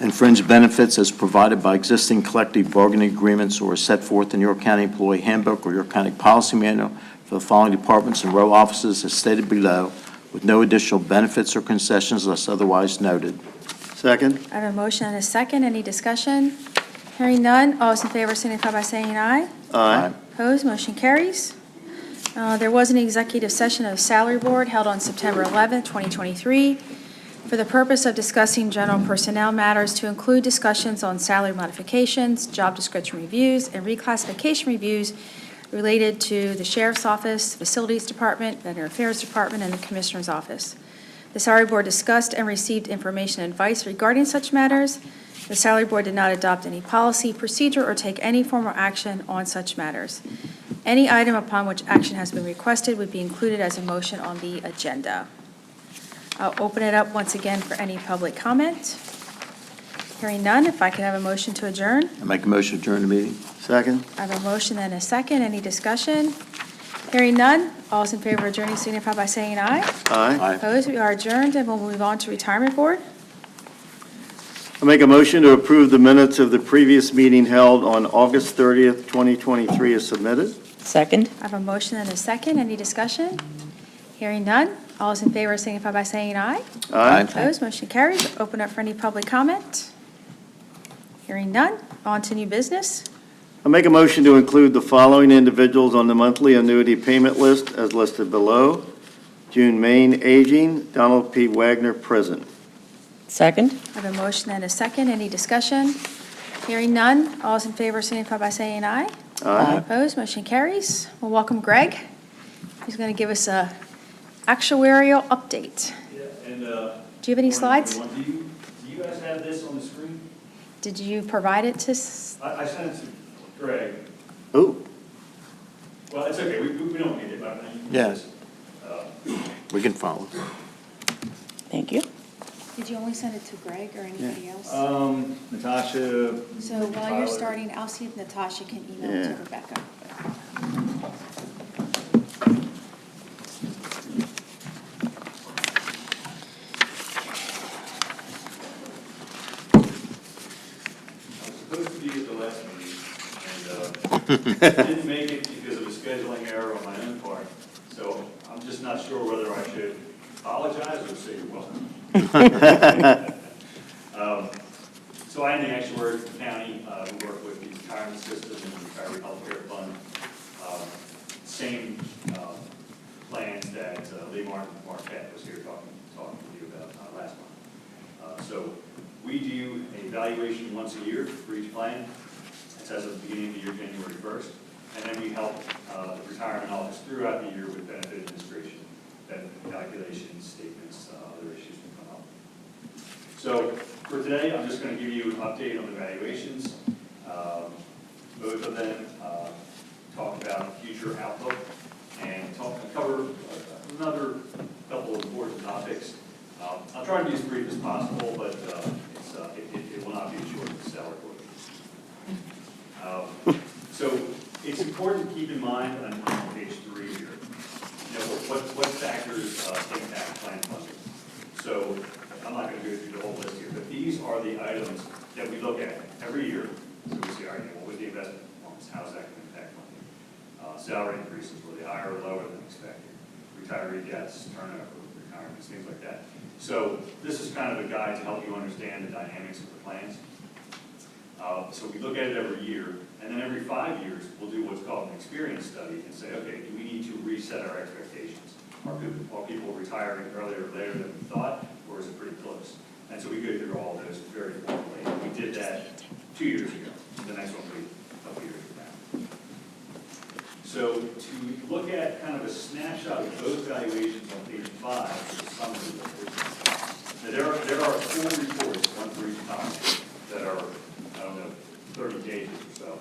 and fringe benefits as provided by existing collective bargaining agreements or as set forth in York County Employee Handbook or York County Policy Manual for the following departments and row offices as stated below, with no additional benefits or concessions unless otherwise noted. Second. I have a motion and a second. Any discussion? Hearing none. All those in favor signify by saying aye. Aye. Opposed, motion carries. There was an executive session of the Salary Board held on September 11th, 2023, for the purpose of discussing general personnel matters to include discussions on salary modifications, job description reviews, and reclassification reviews related to the Sheriff's Office, Facilities Department, Veteran Affairs Department, and the Commissioner's Office. The Salary Board discussed and received information and advice regarding such matters. The Salary Board did not adopt any policy, procedure, or take any formal action on such matters. Any item upon which action has been requested would be included as a motion on the agenda. I'll open it up once again for any public comment. Hearing none, if I could have a motion to adjourn. I make a motion to adjourn the meeting. Second. I have a motion and a second. Any discussion? Hearing none, all those in favor of adjourning signify by saying aye. Aye. Opposed, we are adjourned, and we'll move on to Retirement Board. I make a motion to approve the minutes of the previous meeting held on August 30th, 2023 as submitted. Second? I have a motion and a second. Any discussion? Hearing none, all those in favor signify by saying aye. Aye. Opposed, motion carries. Open up for any public comment. Hearing none, on to new business. I make a motion to include the following individuals on the monthly annuity payment list as listed below. June Main, aging, Donald P. Wagner, prison. Second? I have a motion and a second. Any discussion? Hearing none, all those in favor signify by saying aye. Aye. Opposed, motion carries. We'll welcome Greg. He's going to give us a actuarial update. Yeah, and, Do you have any slides? do you guys have this on the screen? Did you provide it to, I sent it to Greg. Ooh. Well, it's okay, we don't need it, but I mean, you can Yes. just, We can follow. Thank you. did you only send it to Greg or anybody else? Natasha. So while you're Tyler. starting, I'll see if Natasha can email it to Yeah. Rebecca. I was supposed to be at the last meeting, and didn't make it because of a scheduling error on my own part. So I'm just not sure whether I should apologize or say you're welcome. So I am the actuary for the county. We work with the retirement system and the retiree health care fund. Same plans that Lee Marquette was here talking to you about last month. So we do a evaluation once a year for each plan. It's as of the beginning of the year, January 1st. And then we help the retirement office throughout the year with benefit administration, benefit calculations, statements, other issues that come up. So for today, I'm just going to give you an update on the valuations. Both of them talk about future outlook and cover another couple of important topics. I'll try to be as brief as possible, but it will not be as short as salary board. So it's important to keep in mind on page 3 here, what factors impact plan funding. So I'm not going to go through the whole list here, but these are the items that we look at every year. So we say, all right, what was the investment performance? How's that going to impact money? Salary increases, were they higher or lower than expected? Retiree deaths, turnover, retirements, things like that. So this is kind of a guide to help you understand the dynamics of the plans. So we look at it every year, and then every 5 years, we'll do what's called an experience study and say, okay, do we need to reset our expectations? Are people retiring earlier or later than we thought, or is it pretty close? And so we go through all those very formally. We did that 2 years ago. The next one will be a couple years from now. So to look at kind of a snapshot of both valuations on page 5, is a summary of this. Now, there are 4 reports, one for each topic, that are, I don't know, 30 pages or so.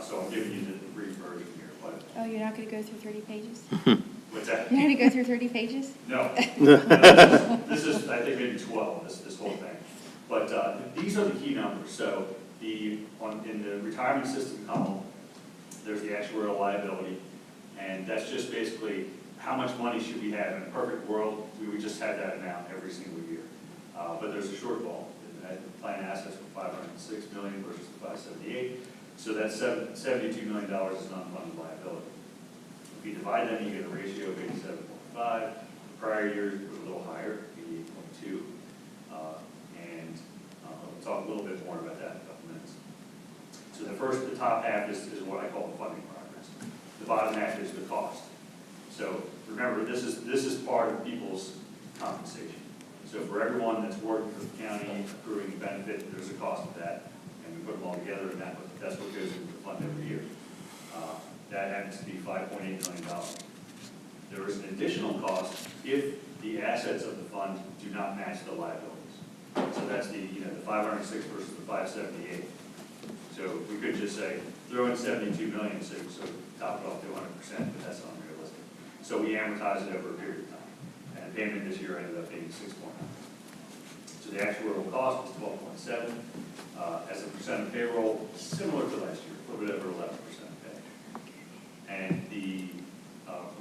So I'm giving you the brief version here, but Oh, you're not going to go through 30 pages? what's that? You're not going to go through 30 pages? No. This is, I think, maybe 12, this whole thing. But these are the key numbers. So in the retirement system column, there's the actuarial liability, and that's just basically how much money should we have. In a perfect world, we would just have that amount every single year. But there's a shortfall. The plan assets were $506 million versus the $578. So that's $72 million is non-funded liability. If you divide them, you get a ratio of 87.5. Prior years was a little higher, 88.2. And I'll talk a little bit more about that in a couple minutes. So the top half is what I call the funding progress. The bottom half is the cost. So remember, this is part of people's compensation. So for everyone that's working for the county, accruing a benefit, there's a cost of that. And we put them all together, and that's what goes into the fund every year. That happens to be $5.8 million. There is an additional cost if the assets of the fund do not match the liabilities. So that's the 506 versus the 578. So we could just say, throw in 72 million, so top it off to 100%, but that's unrealistic. So we amortize it over a period of time. And payment this year ended up being 6.9. So the actuarial cost is 12.7. As a percent of payroll, similar to last year, a little bit over 11% of pay. And the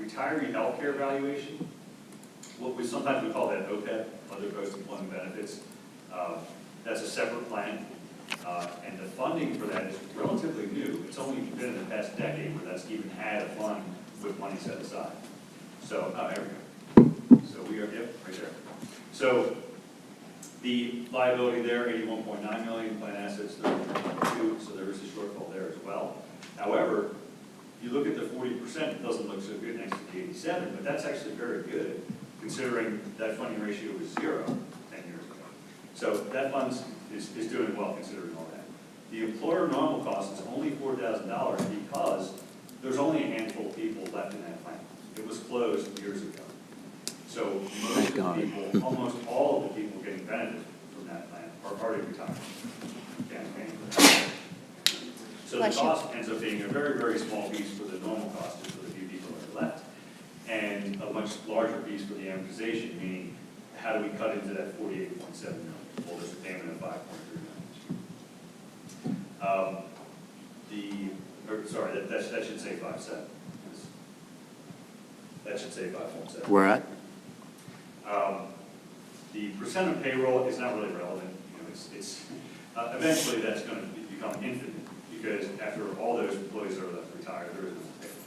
retiree health care valuation, sometimes we call that OPEB, other post-employment benefits. That's a separate plan. And the funding for that is relatively new. It's only been in the past decade where that's even had a fund with money set aside. So, there we go. So we are, yep, right there. So the liability there, 81.9 million, plan assets 33.2, so there is a shortfall there as well. However, you look at the 40%, it doesn't look so good next to the 87, but that's actually very good considering that funding ratio was 0 10 years ago. So that fund is doing well considering all that. The employer normal cost is only $4,000 because there's only a handful of people left in that plan. It was closed years ago. So most of the people, almost all of the people getting benefit from that plan are already retired. So the cost ends up being a very, very small piece for the normal cost, just for the few people that are left, and a much larger piece for the amortization, meaning how do we cut into that 48.7 million? Well, there's a payment of 5.3 million. That should say 5.7. That should say 5.7. Where at? The percent of payroll is not really relevant. It's eventually that's going to become infinite because after all those employees are left retired, there is no payroll.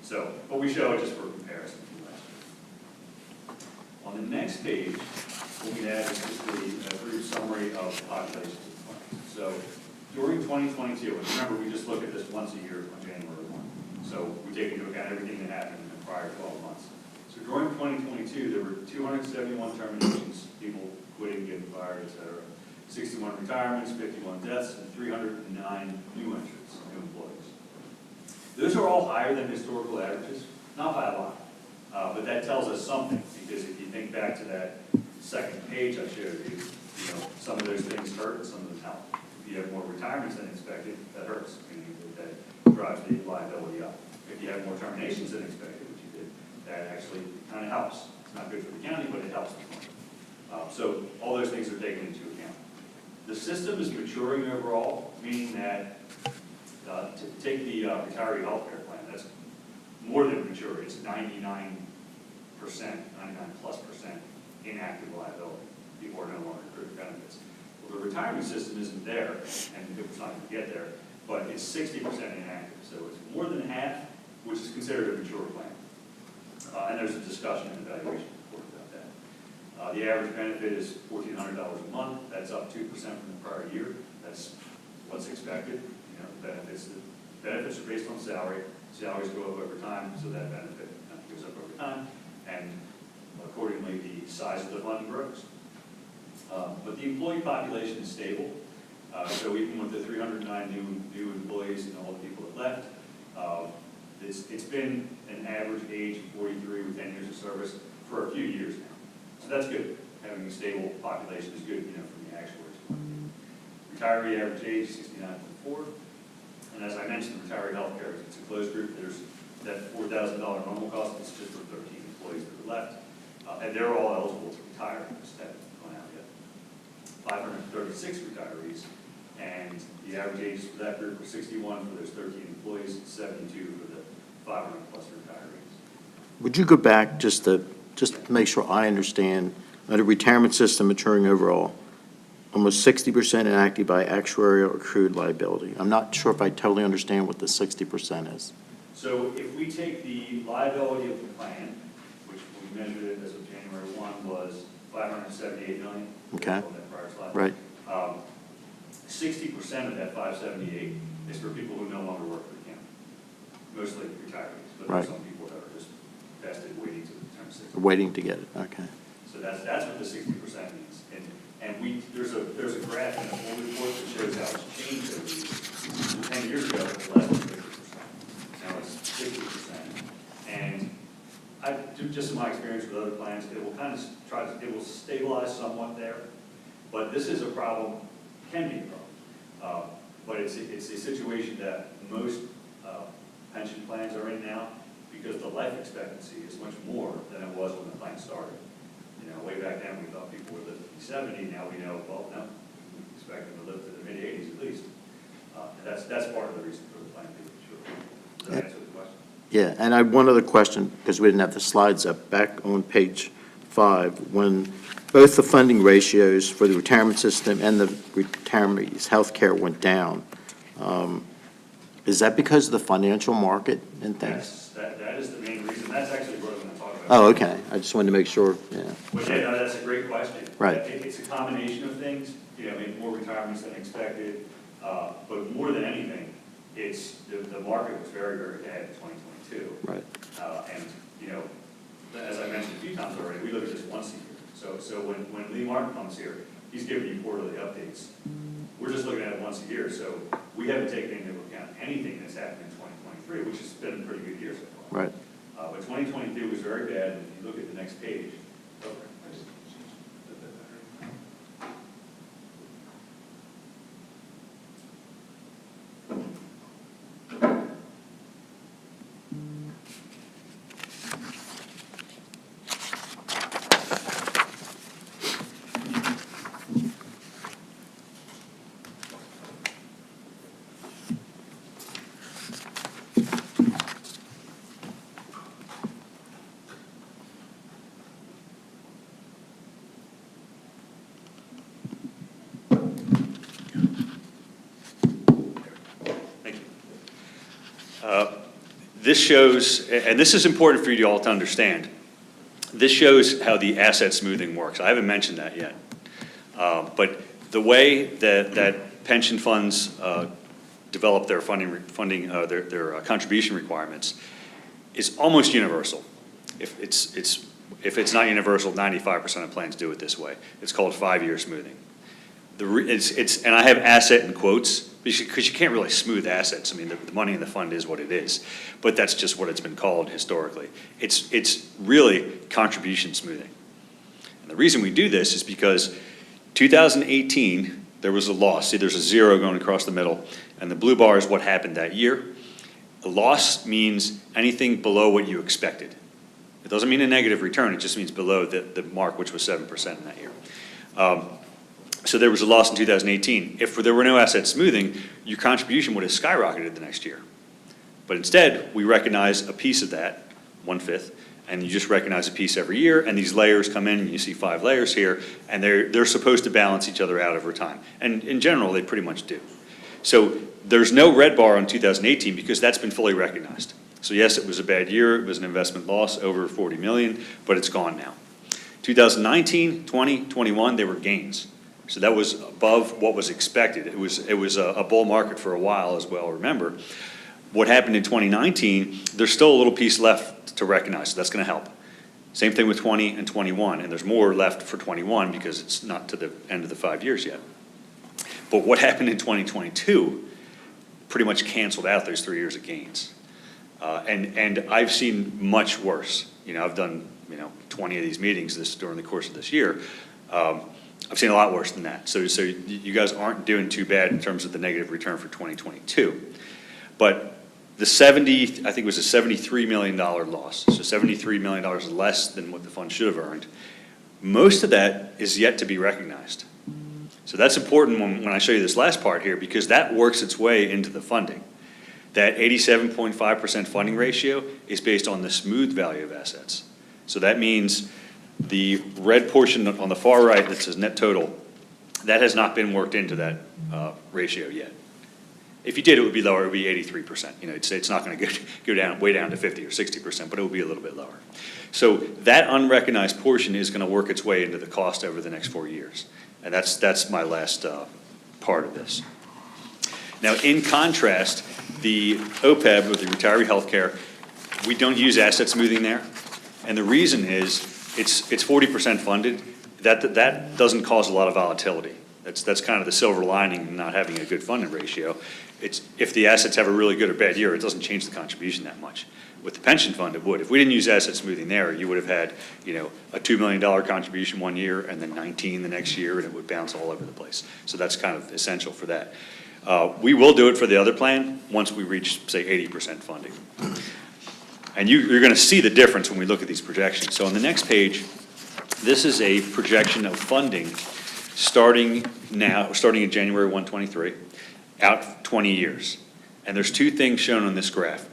So, but we show it just for comparison to last year. On the next page, what we have is just a brief summary of populations of funds. So during 2022, and remember we just look at this once a year on January 1. So we take into account everything that happened in the prior 12 months. So during 2022, there were 271 terminations, people quitting, getting fired, et cetera. 61 retirements, 51 deaths, and 309 new entrants, new employees. Those are all higher than historical averages, not by a lot, but that tells us something, because if you think back to that second page I showed you, some of those things hurt and some of them help. If you have more retirements than expected, that hurts, meaning that drives the liability up. If you have more terminations than expected, which you did, that actually kind of helps. It's not good for the county, but it helps the county. So all those things are taken into account. The system is maturing overall, meaning that to take the retiree health care plan, that's more than mature. It's 99%, 99+% inactive liability. People are no longer accruing benefits. Well, the retirement system isn't there, and it's not going to get there, but it's 60% inactive. So it's more than half, which is considered a mature plan. And there's a discussion in the evaluation report about that. The average benefit is $1,400 a month. That's up 2% from the prior year. That's what's expected. Benefits are based on salary. Salaries go up over time, so that benefit goes up over time. And accordingly, the size of the fund grows. But the employee population is stable. So even with the 309 new employees and all the people that left, it's been an average age of 43 with 10 years of service for a few years now. So that's good. Having a stable population is good, from the actuaries. Retiree average age, 69.4. And as I mentioned, retiree healthcare, it's a closed group. There's that $4,000 normal cost. It's just for 13 employees that are left. And they're all eligible to retire. Just haven't gone out yet. 536 retirees. And the average age for that group was 61 for those 13 employees, 72 for the 500-plus retirees. Would you go back just to make sure I understand, the retirement system maturing overall, almost 60% enacted by actuarial accrued liability. I'm not sure if I totally understand what the 60% is. So if we take the liability of the plan, which we measured it as of January 1 was $578 million. Okay. On that prior slide. Right. 60% of that 578 is for people who no longer work for the county, mostly retirees, but Right. there's some people that are just vested waiting to turn 60. Waiting to get it, okay. So that's what the 60% means. And there's a graph in a full report that shows how it's changed over the years. 10 years ago, it was less than 50%. Now it's 60%. And just in my experience with other plans, it will kind of it will stabilize somewhat there. But this is a problem, can be a problem. But it's a situation that most pension plans are in now because the life expectancy is much more than it was when the plan started. Way back then, we thought people would live to be 70. Now we know, well, no, we expect them to live to the mid-80s at least. And that's part of the reason for the plan being short. Does that answer the question? Yeah, and I have one other question, because we didn't have the slides up. Back on page 5, when both the funding ratios for the retirement system and the retirees' health care went down, is that because of the financial market and things? That is the main reason. That's actually what I'm going to talk about. Oh, okay. I just wanted to make sure, yeah. But yeah, no, that's a great question. Right. It's a combination of things, maybe more retirements than expected, but more than anything, it's the market was very, very bad in 2022. Right. And, as I mentioned a few times already, we look at this once a year. So when Lee Martin comes here, he's giving you quarterly updates. We're just looking at it once a year, so we haven't taken into account anything that's happened in 2023, which has been a pretty good year so far. Right. But 2022 was very bad, and if you look at the next page. This shows, and this is important for you all to understand, this shows how the asset smoothing works. I haven't mentioned that yet. But the way that pension funds develop their their contribution requirements is almost universal. If it's not universal, 95% of plans do it this way. It's called 5-year smoothing. And I have asset in quotes, because you can't really smooth assets. I mean, the money in the fund is what it is, but that's just what it's been called historically. It's really contribution smoothing. And the reason we do this is because 2018, there was a loss. See, there's a 0 going across the middle, and the blue bar is what happened that year. A loss means anything below what you expected. It doesn't mean a negative return, it just means below the mark, which was 7% in that year. So there was a loss in 2018. If there were no asset smoothing, your contribution would have skyrocketed the next year. But instead, we recognize a piece of that, 1/5, and you just recognize a piece every year, and these layers come in, and you see 5 layers here, and they're supposed to balance each other out over time. And in general, they pretty much do. So there's no red bar on 2018 because that's been fully recognized. So yes, it was a bad year, it was an investment loss, over 40 million, but it's gone now. 2019, 20, 21, they were gains. So that was above what was expected. It was a bull market for a while as well, remember. What happened in 2019, there's still a little piece left to recognize, so that's going to help. Same thing with 20 and 21, and there's more left for 21 because it's not to the end of the 5 years yet. But what happened in 2022 pretty much canceled out those 3 years of gains. And I've seen much worse. I've done, 20 of these meetings during the course of this year. I've seen a lot worse than that. So you guys aren't doing too bad in terms of the negative return for 2022. But the I think it was a $73 million loss. So $73 million less than what the fund should have earned. Most of that is yet to be recognized. So that's important when I show you this last part here, because that works its way into the funding. That 87.5% funding ratio is based on the smooth value of assets. So that means the red portion on the far right that says net total, that has not been worked into that ratio yet. If you did, it would be lower. It would be 83%. It's not going to go down way down to 50 or 60%, but it would be a little bit lower. So that unrecognized portion is going to work its way into the cost over the next 4 years. And that's my last part of this. Now, in contrast, the OPEB, or the retiree healthcare, we don't use asset smoothing there. And the reason is it's 40% funded. That doesn't cause a lot of volatility. That's kind of the silver lining in not having a good funding ratio. It's if the assets have a really good or bad year, it doesn't change the contribution that much. With the pension fund, it would. If we didn't use asset smoothing there, you would have had, a $2 million contribution one year and then 19 the next year, and it would bounce all over the place. So that's kind of essential for that. We will do it for the other plan once we reach, say, 80% funding. And you're going to see the difference when we look at these projections. So on the next page, this is a projection of funding starting in January 1/23, out 20 years. And there's two things shown on this graph.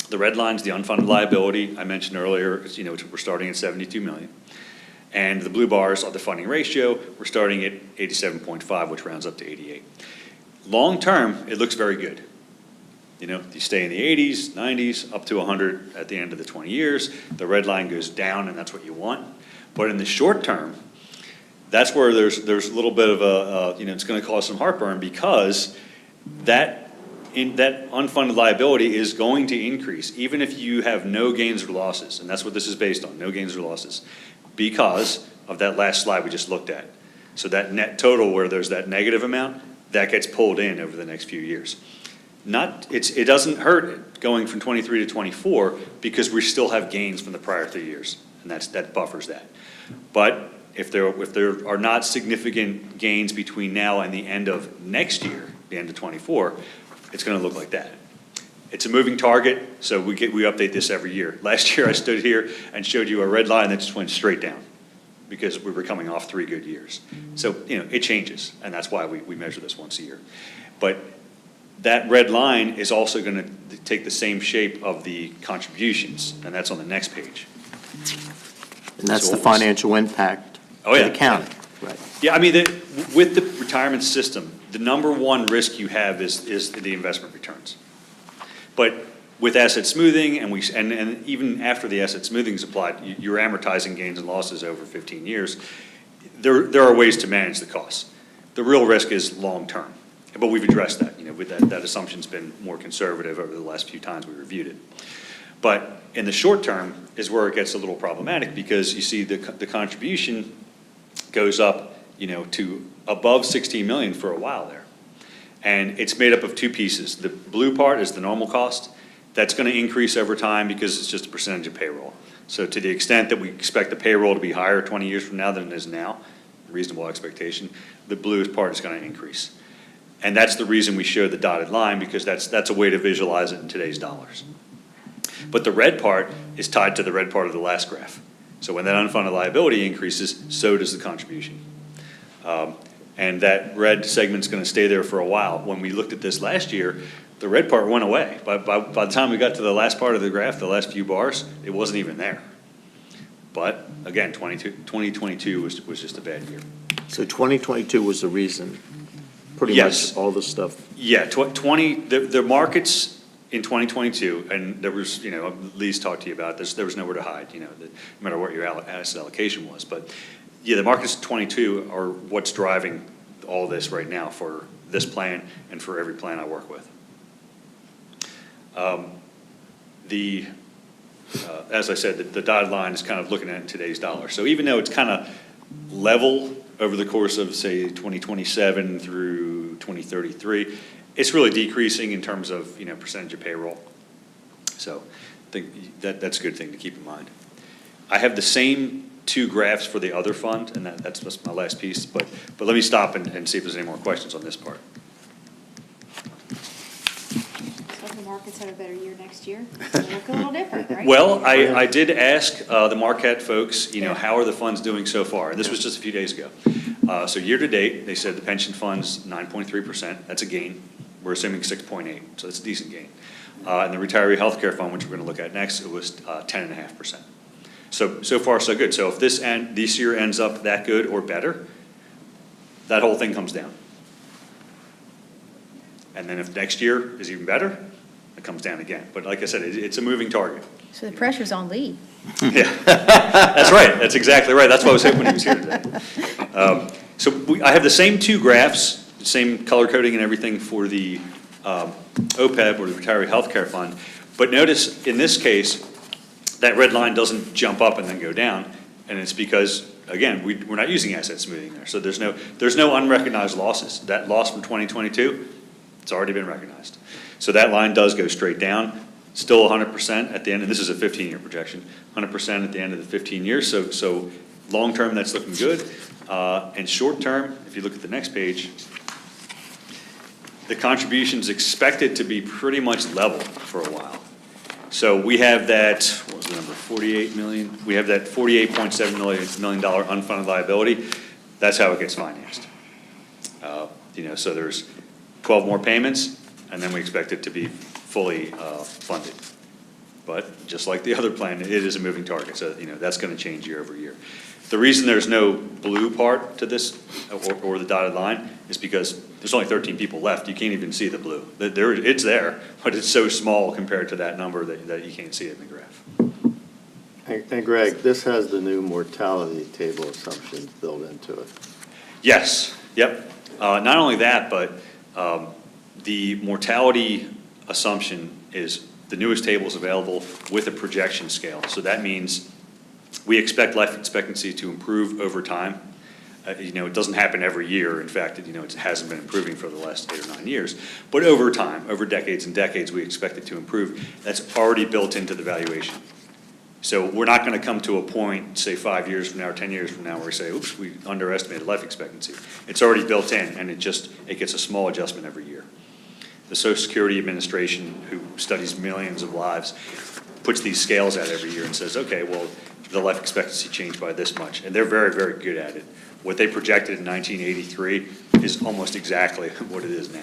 The red line's the unfunded liability I mentioned earlier. We're starting at 72 million. And the blue bars are the funding ratio. We're starting at 87.5, which rounds up to 88. Long term, it looks very good. You stay in the 80s, 90s, up to 100 at the end of the 20 years. The red line goes down, and that's what you want. But in the short term, that's where there's a little bit of it's going to cause some heartburn, because that unfunded liability is going to increase, even if you have no gains or losses. And that's what this is based on, no gains or losses, because of that last slide we just looked at. So that net total, where there's that negative amount, that gets pulled in over the next few years. It doesn't hurt going from 23 to 24, because we still have gains from the prior 3 years, and that buffers that. But if there are not significant gains between now and the end of next year, the end of 24, it's going to look like that. It's a moving target, so we update this every year. Last year I stood here and showed you a red line that just went straight down, because we were coming off 3 good years. So, it changes, and that's why we measure this once a year. But that red line is also going to take the same shape of the contributions, and that's on the next page. And that's the financial impact Oh, to yeah. the county. Right. Yeah, with the retirement system, the number one risk you have is the investment returns. But with asset smoothing, and even after the asset smoothing is applied, you're amortizing gains and losses over 15 years. There are ways to manage the costs. The real risk is long-term, but we've addressed that. With that assumption's been more conservative over the last few times we reviewed it. But in the short term is where it gets a little problematic, because you see the contribution goes up, to above 16 million for a while there. And it's made up of two pieces. The blue part is the normal cost. That's going to increase over time because it's just a percentage of payroll. So to the extent that we expect the payroll to be higher 20 years from now than it is now, reasonable expectation, the blue part is going to increase. And that's the reason we show the dotted line, because that's a way to visualize it in today's dollars. But the red part is tied to the red part of the last graph. So when that unfunded liability increases, so does the contribution. And that red segment's going to stay there for a while. When we looked at this last year, the red part went away. By the time we got to the last part of the graph, the last few bars, it wasn't even there. But again, 2022 was just a bad year. So 2022 was the reason, pretty Yes. much all this stuff. Yeah, the markets in 2022, and there was, Lee's talked to you about this, there was nowhere to hide, no matter what your asset allocation was. But yeah, the markets in 22 are what's driving all this right now for this plan and for every plan I work with. As I said, the dotted line is kind of looking at today's dollar. So even though it's kind of level over the course of, say, 2027 through 2033. It's really decreasing in terms of, percentage of payroll. So I think that's a good thing to keep in mind. I have the same two graphs for the other fund, and that's just my last piece, but let me stop and see if there's any more questions on this part. So the markets have a better year next year. It'll look a little different, right? Well, I did ask the Marquette folks, how are the funds doing so far? And this was just a few days ago. So year-to-date, they said the pension fund's 9.3%. That's a gain. We're assuming 6.8, so that's a decent gain. And the retiree healthcare fund, which we're going to look at next, it was 10.5%. So far, so good. So if this year ends up that good or better, that whole thing comes down. And then if next year is even better, it comes down again. But like I said, it's a moving target. So the pressure's on Lee. Yeah, that's right. That's exactly right. That's why I was hoping he was here today. I have the same two graphs, same color coding and everything for the OPEB, or the Retiree Healthcare Fund. But notice, in this case, that red line doesn't jump up and then go down. And it's because, again, we're not using asset smoothing there. So there's no unrecognized losses. That loss from 2022, it's already been recognized. So that line does go straight down. Still 100% at the end, and this is a 15-year projection, 100% at the end of the 15 years. So long-term, that's looking good. And short-term, if you look at the next page, the contribution's expected to be pretty much level for a while. So we have that, what was the number, 48 million? We have that $48.7 million unfunded liability. That's how it gets financed. So there's 12 more payments, and then we expect it to be fully funded. But just like the other plan, it is a moving target, so that's going to change year over year. The reason there's no blue part to this, or the dotted line, is because there's only 13 people left. You can't even see the blue. It's there, but it's so small compared to that number that you can't see it in the graph. And Greg, this has the new mortality table assumptions built into it. Yes, yep. Not only that, but the mortality assumption is the newest table is available with a projection scale. So that means we expect life expectancy to improve over time. It doesn't happen every year. In fact, it hasn't been improving for the last 8 or 9 years. But over time, over decades and decades, we expect it to improve. That's already built into the valuation. So we're not going to come to a point, say 5 years from now or 10 years from now, where we say, oops, we underestimated life expectancy. It's already built in, and it gets a small adjustment every year. The Social Security Administration, who studies millions of lives, puts these scales out every year and says, okay, well, the life expectancy changed by this much. And they're very, very good at it. What they projected in 1983 is almost exactly what it is now.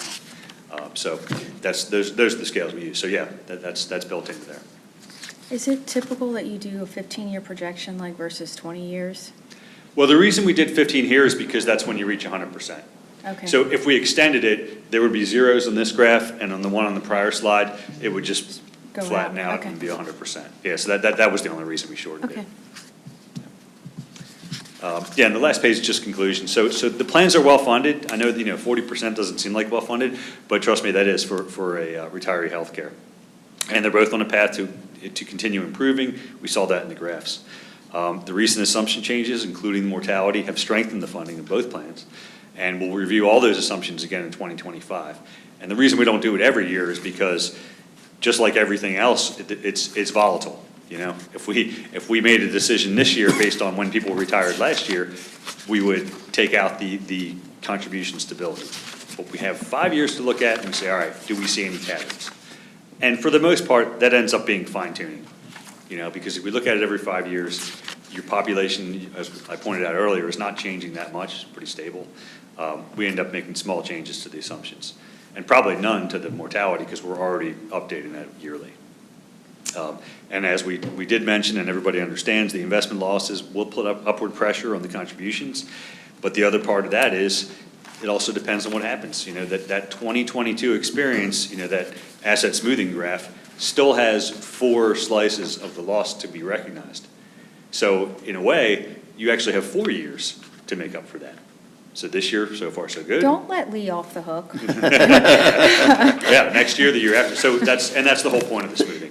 So those are the scales we use. So yeah, that's built into there. Is it typical that you do a 15-year projection like versus 20 years? Well, the reason we did 15 here is because that's when you reach 100%. Okay. So if we extended it, there would be zeros on this graph, and on the one on the prior slide, it would just Go flatten out, out okay. and be 100%. Yeah, so that was the only reason we shortened it. Okay. Yeah, and the last page is just conclusion. So the plans are well-funded. I know that, 40% doesn't seem like well-funded, but trust me, that is for a retiree healthcare. And they're both on a path to continue improving. We saw that in the graphs. The recent assumption changes, including mortality, have strengthened the funding of both plans. And we'll review all those assumptions again in 2025. And the reason we don't do it every year is because, just like everything else, it's volatile. If we made a decision this year based on when people retired last year, we would take out the contribution stability. But we have 5 years to look at, and we say, all right, do we see any patterns? And for the most part, that ends up being fine-tuning. Because if we look at it every 5 years, your population, as I pointed out earlier, is not changing that much. It's pretty stable. We end up making small changes to the assumptions, and probably none to the mortality, because we're already updating that yearly. And as we did mention, and everybody understands, the investment losses will put up upward pressure on the contributions. But the other part of that is, it also depends on what happens. That 2022 experience, that asset smoothing graph, still has 4 slices of the loss to be recognized. So in a way, you actually have 4 years to make up for that. So this year, so far, so good. Don't let Lee off the hook. Yeah, next year, the year after. So that's the whole point of the smoothing.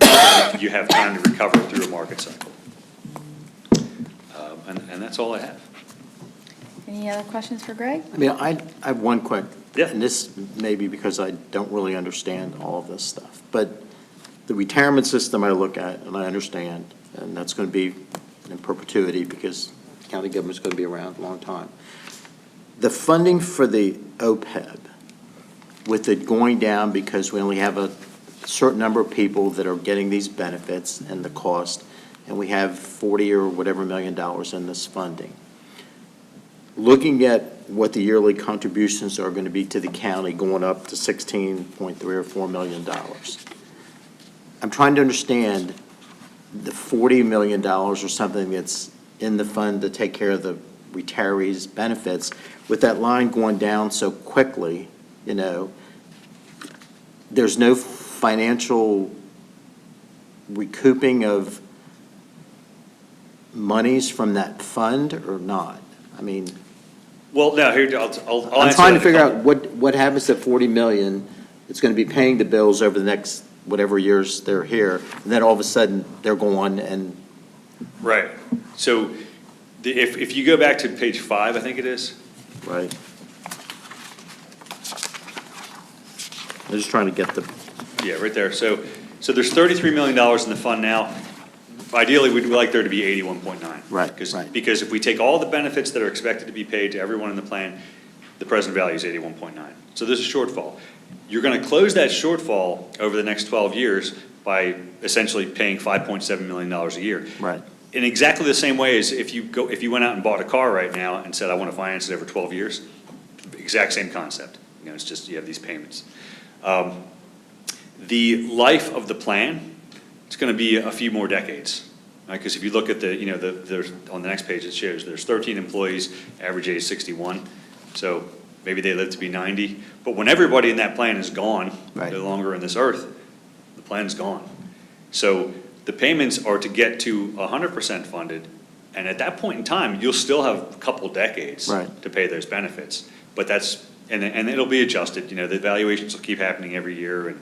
You have time to recover through a market cycle. And that's all I have. Any other questions for Greg? I have one quick Yeah. And this may be because I don't really understand all of this stuff, but the retirement system I look at and I understand, and that's going to be in perpetuity because the county government's going to be around a long time. The funding for the OPEB, with it going down because we only have a certain number of people that are getting these benefits and the cost, and we have 40 or whatever $1 million in this funding. Looking at what the yearly contributions are going to be to the county, going up to 16.3 or $4 million. I'm trying to understand the $40 million or something that's in the fund to take care of the retirees' benefits, with that line going down so quickly, you know, there's no financial recouping of monies from that fund or not? I mean, Well, now, here, I'll I'm answer trying to that. figure out what happens to 40 million that's going to be paying the bills over the next whatever years they're here, and then all of a sudden they're gone and, Right. So if you go back to page 5, I think it is, right? I'm just trying to get the, yeah, right there. So there's $33 million in the fund now. Ideally, we'd like there to be 81.9. Right, Because- right. Because if we take all the benefits that are expected to be paid to everyone in the plan, the present value is 81.9. So there's a shortfall. You're going to close that shortfall over the next 12 years by essentially paying $5.7 million a year. right, In exactly the same way as if you went out and bought a car right now and said, I want to finance it over 12 years, exact same concept. You know, it's just you have these payments. The life of the plan, it's going to be a few more decades, right? Because if you look at there's, on the next page, it shows there's 13 employees, average age 61. So maybe they live to be 90. But when everybody in that plan is gone, Right. no longer in this earth, the plan's gone. So the payments are to get to 100% funded, and at that point in time, you'll still have a couple decades Right. to pay those benefits. But that's, and it'll be adjusted, the evaluations will keep happening every year, and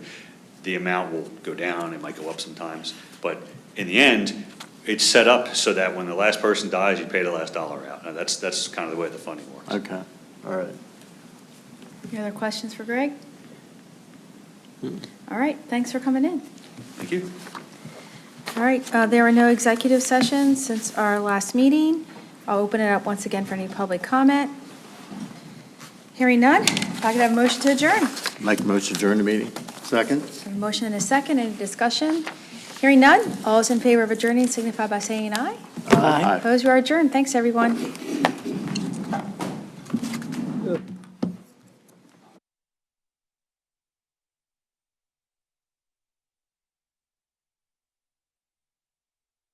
the amount will go down, it might go up sometimes. But in the end, it's set up so that when the last person dies, you pay the last dollar out. Now, that's kind of the way the funding works. okay, all right. Any other questions for Greg? All right, thanks for coming in. Thank you. All right, there are no executive sessions since our last meeting. I'll open it up once again for any public comment. Hearing none, if I could have a motion to adjourn. Make a motion to adjourn the meeting? Second? A motion and a second, any discussion? Hearing none, all those in favor of adjourning signify by saying aye. Aye. Opposed, we are adjourned. Thanks, everyone.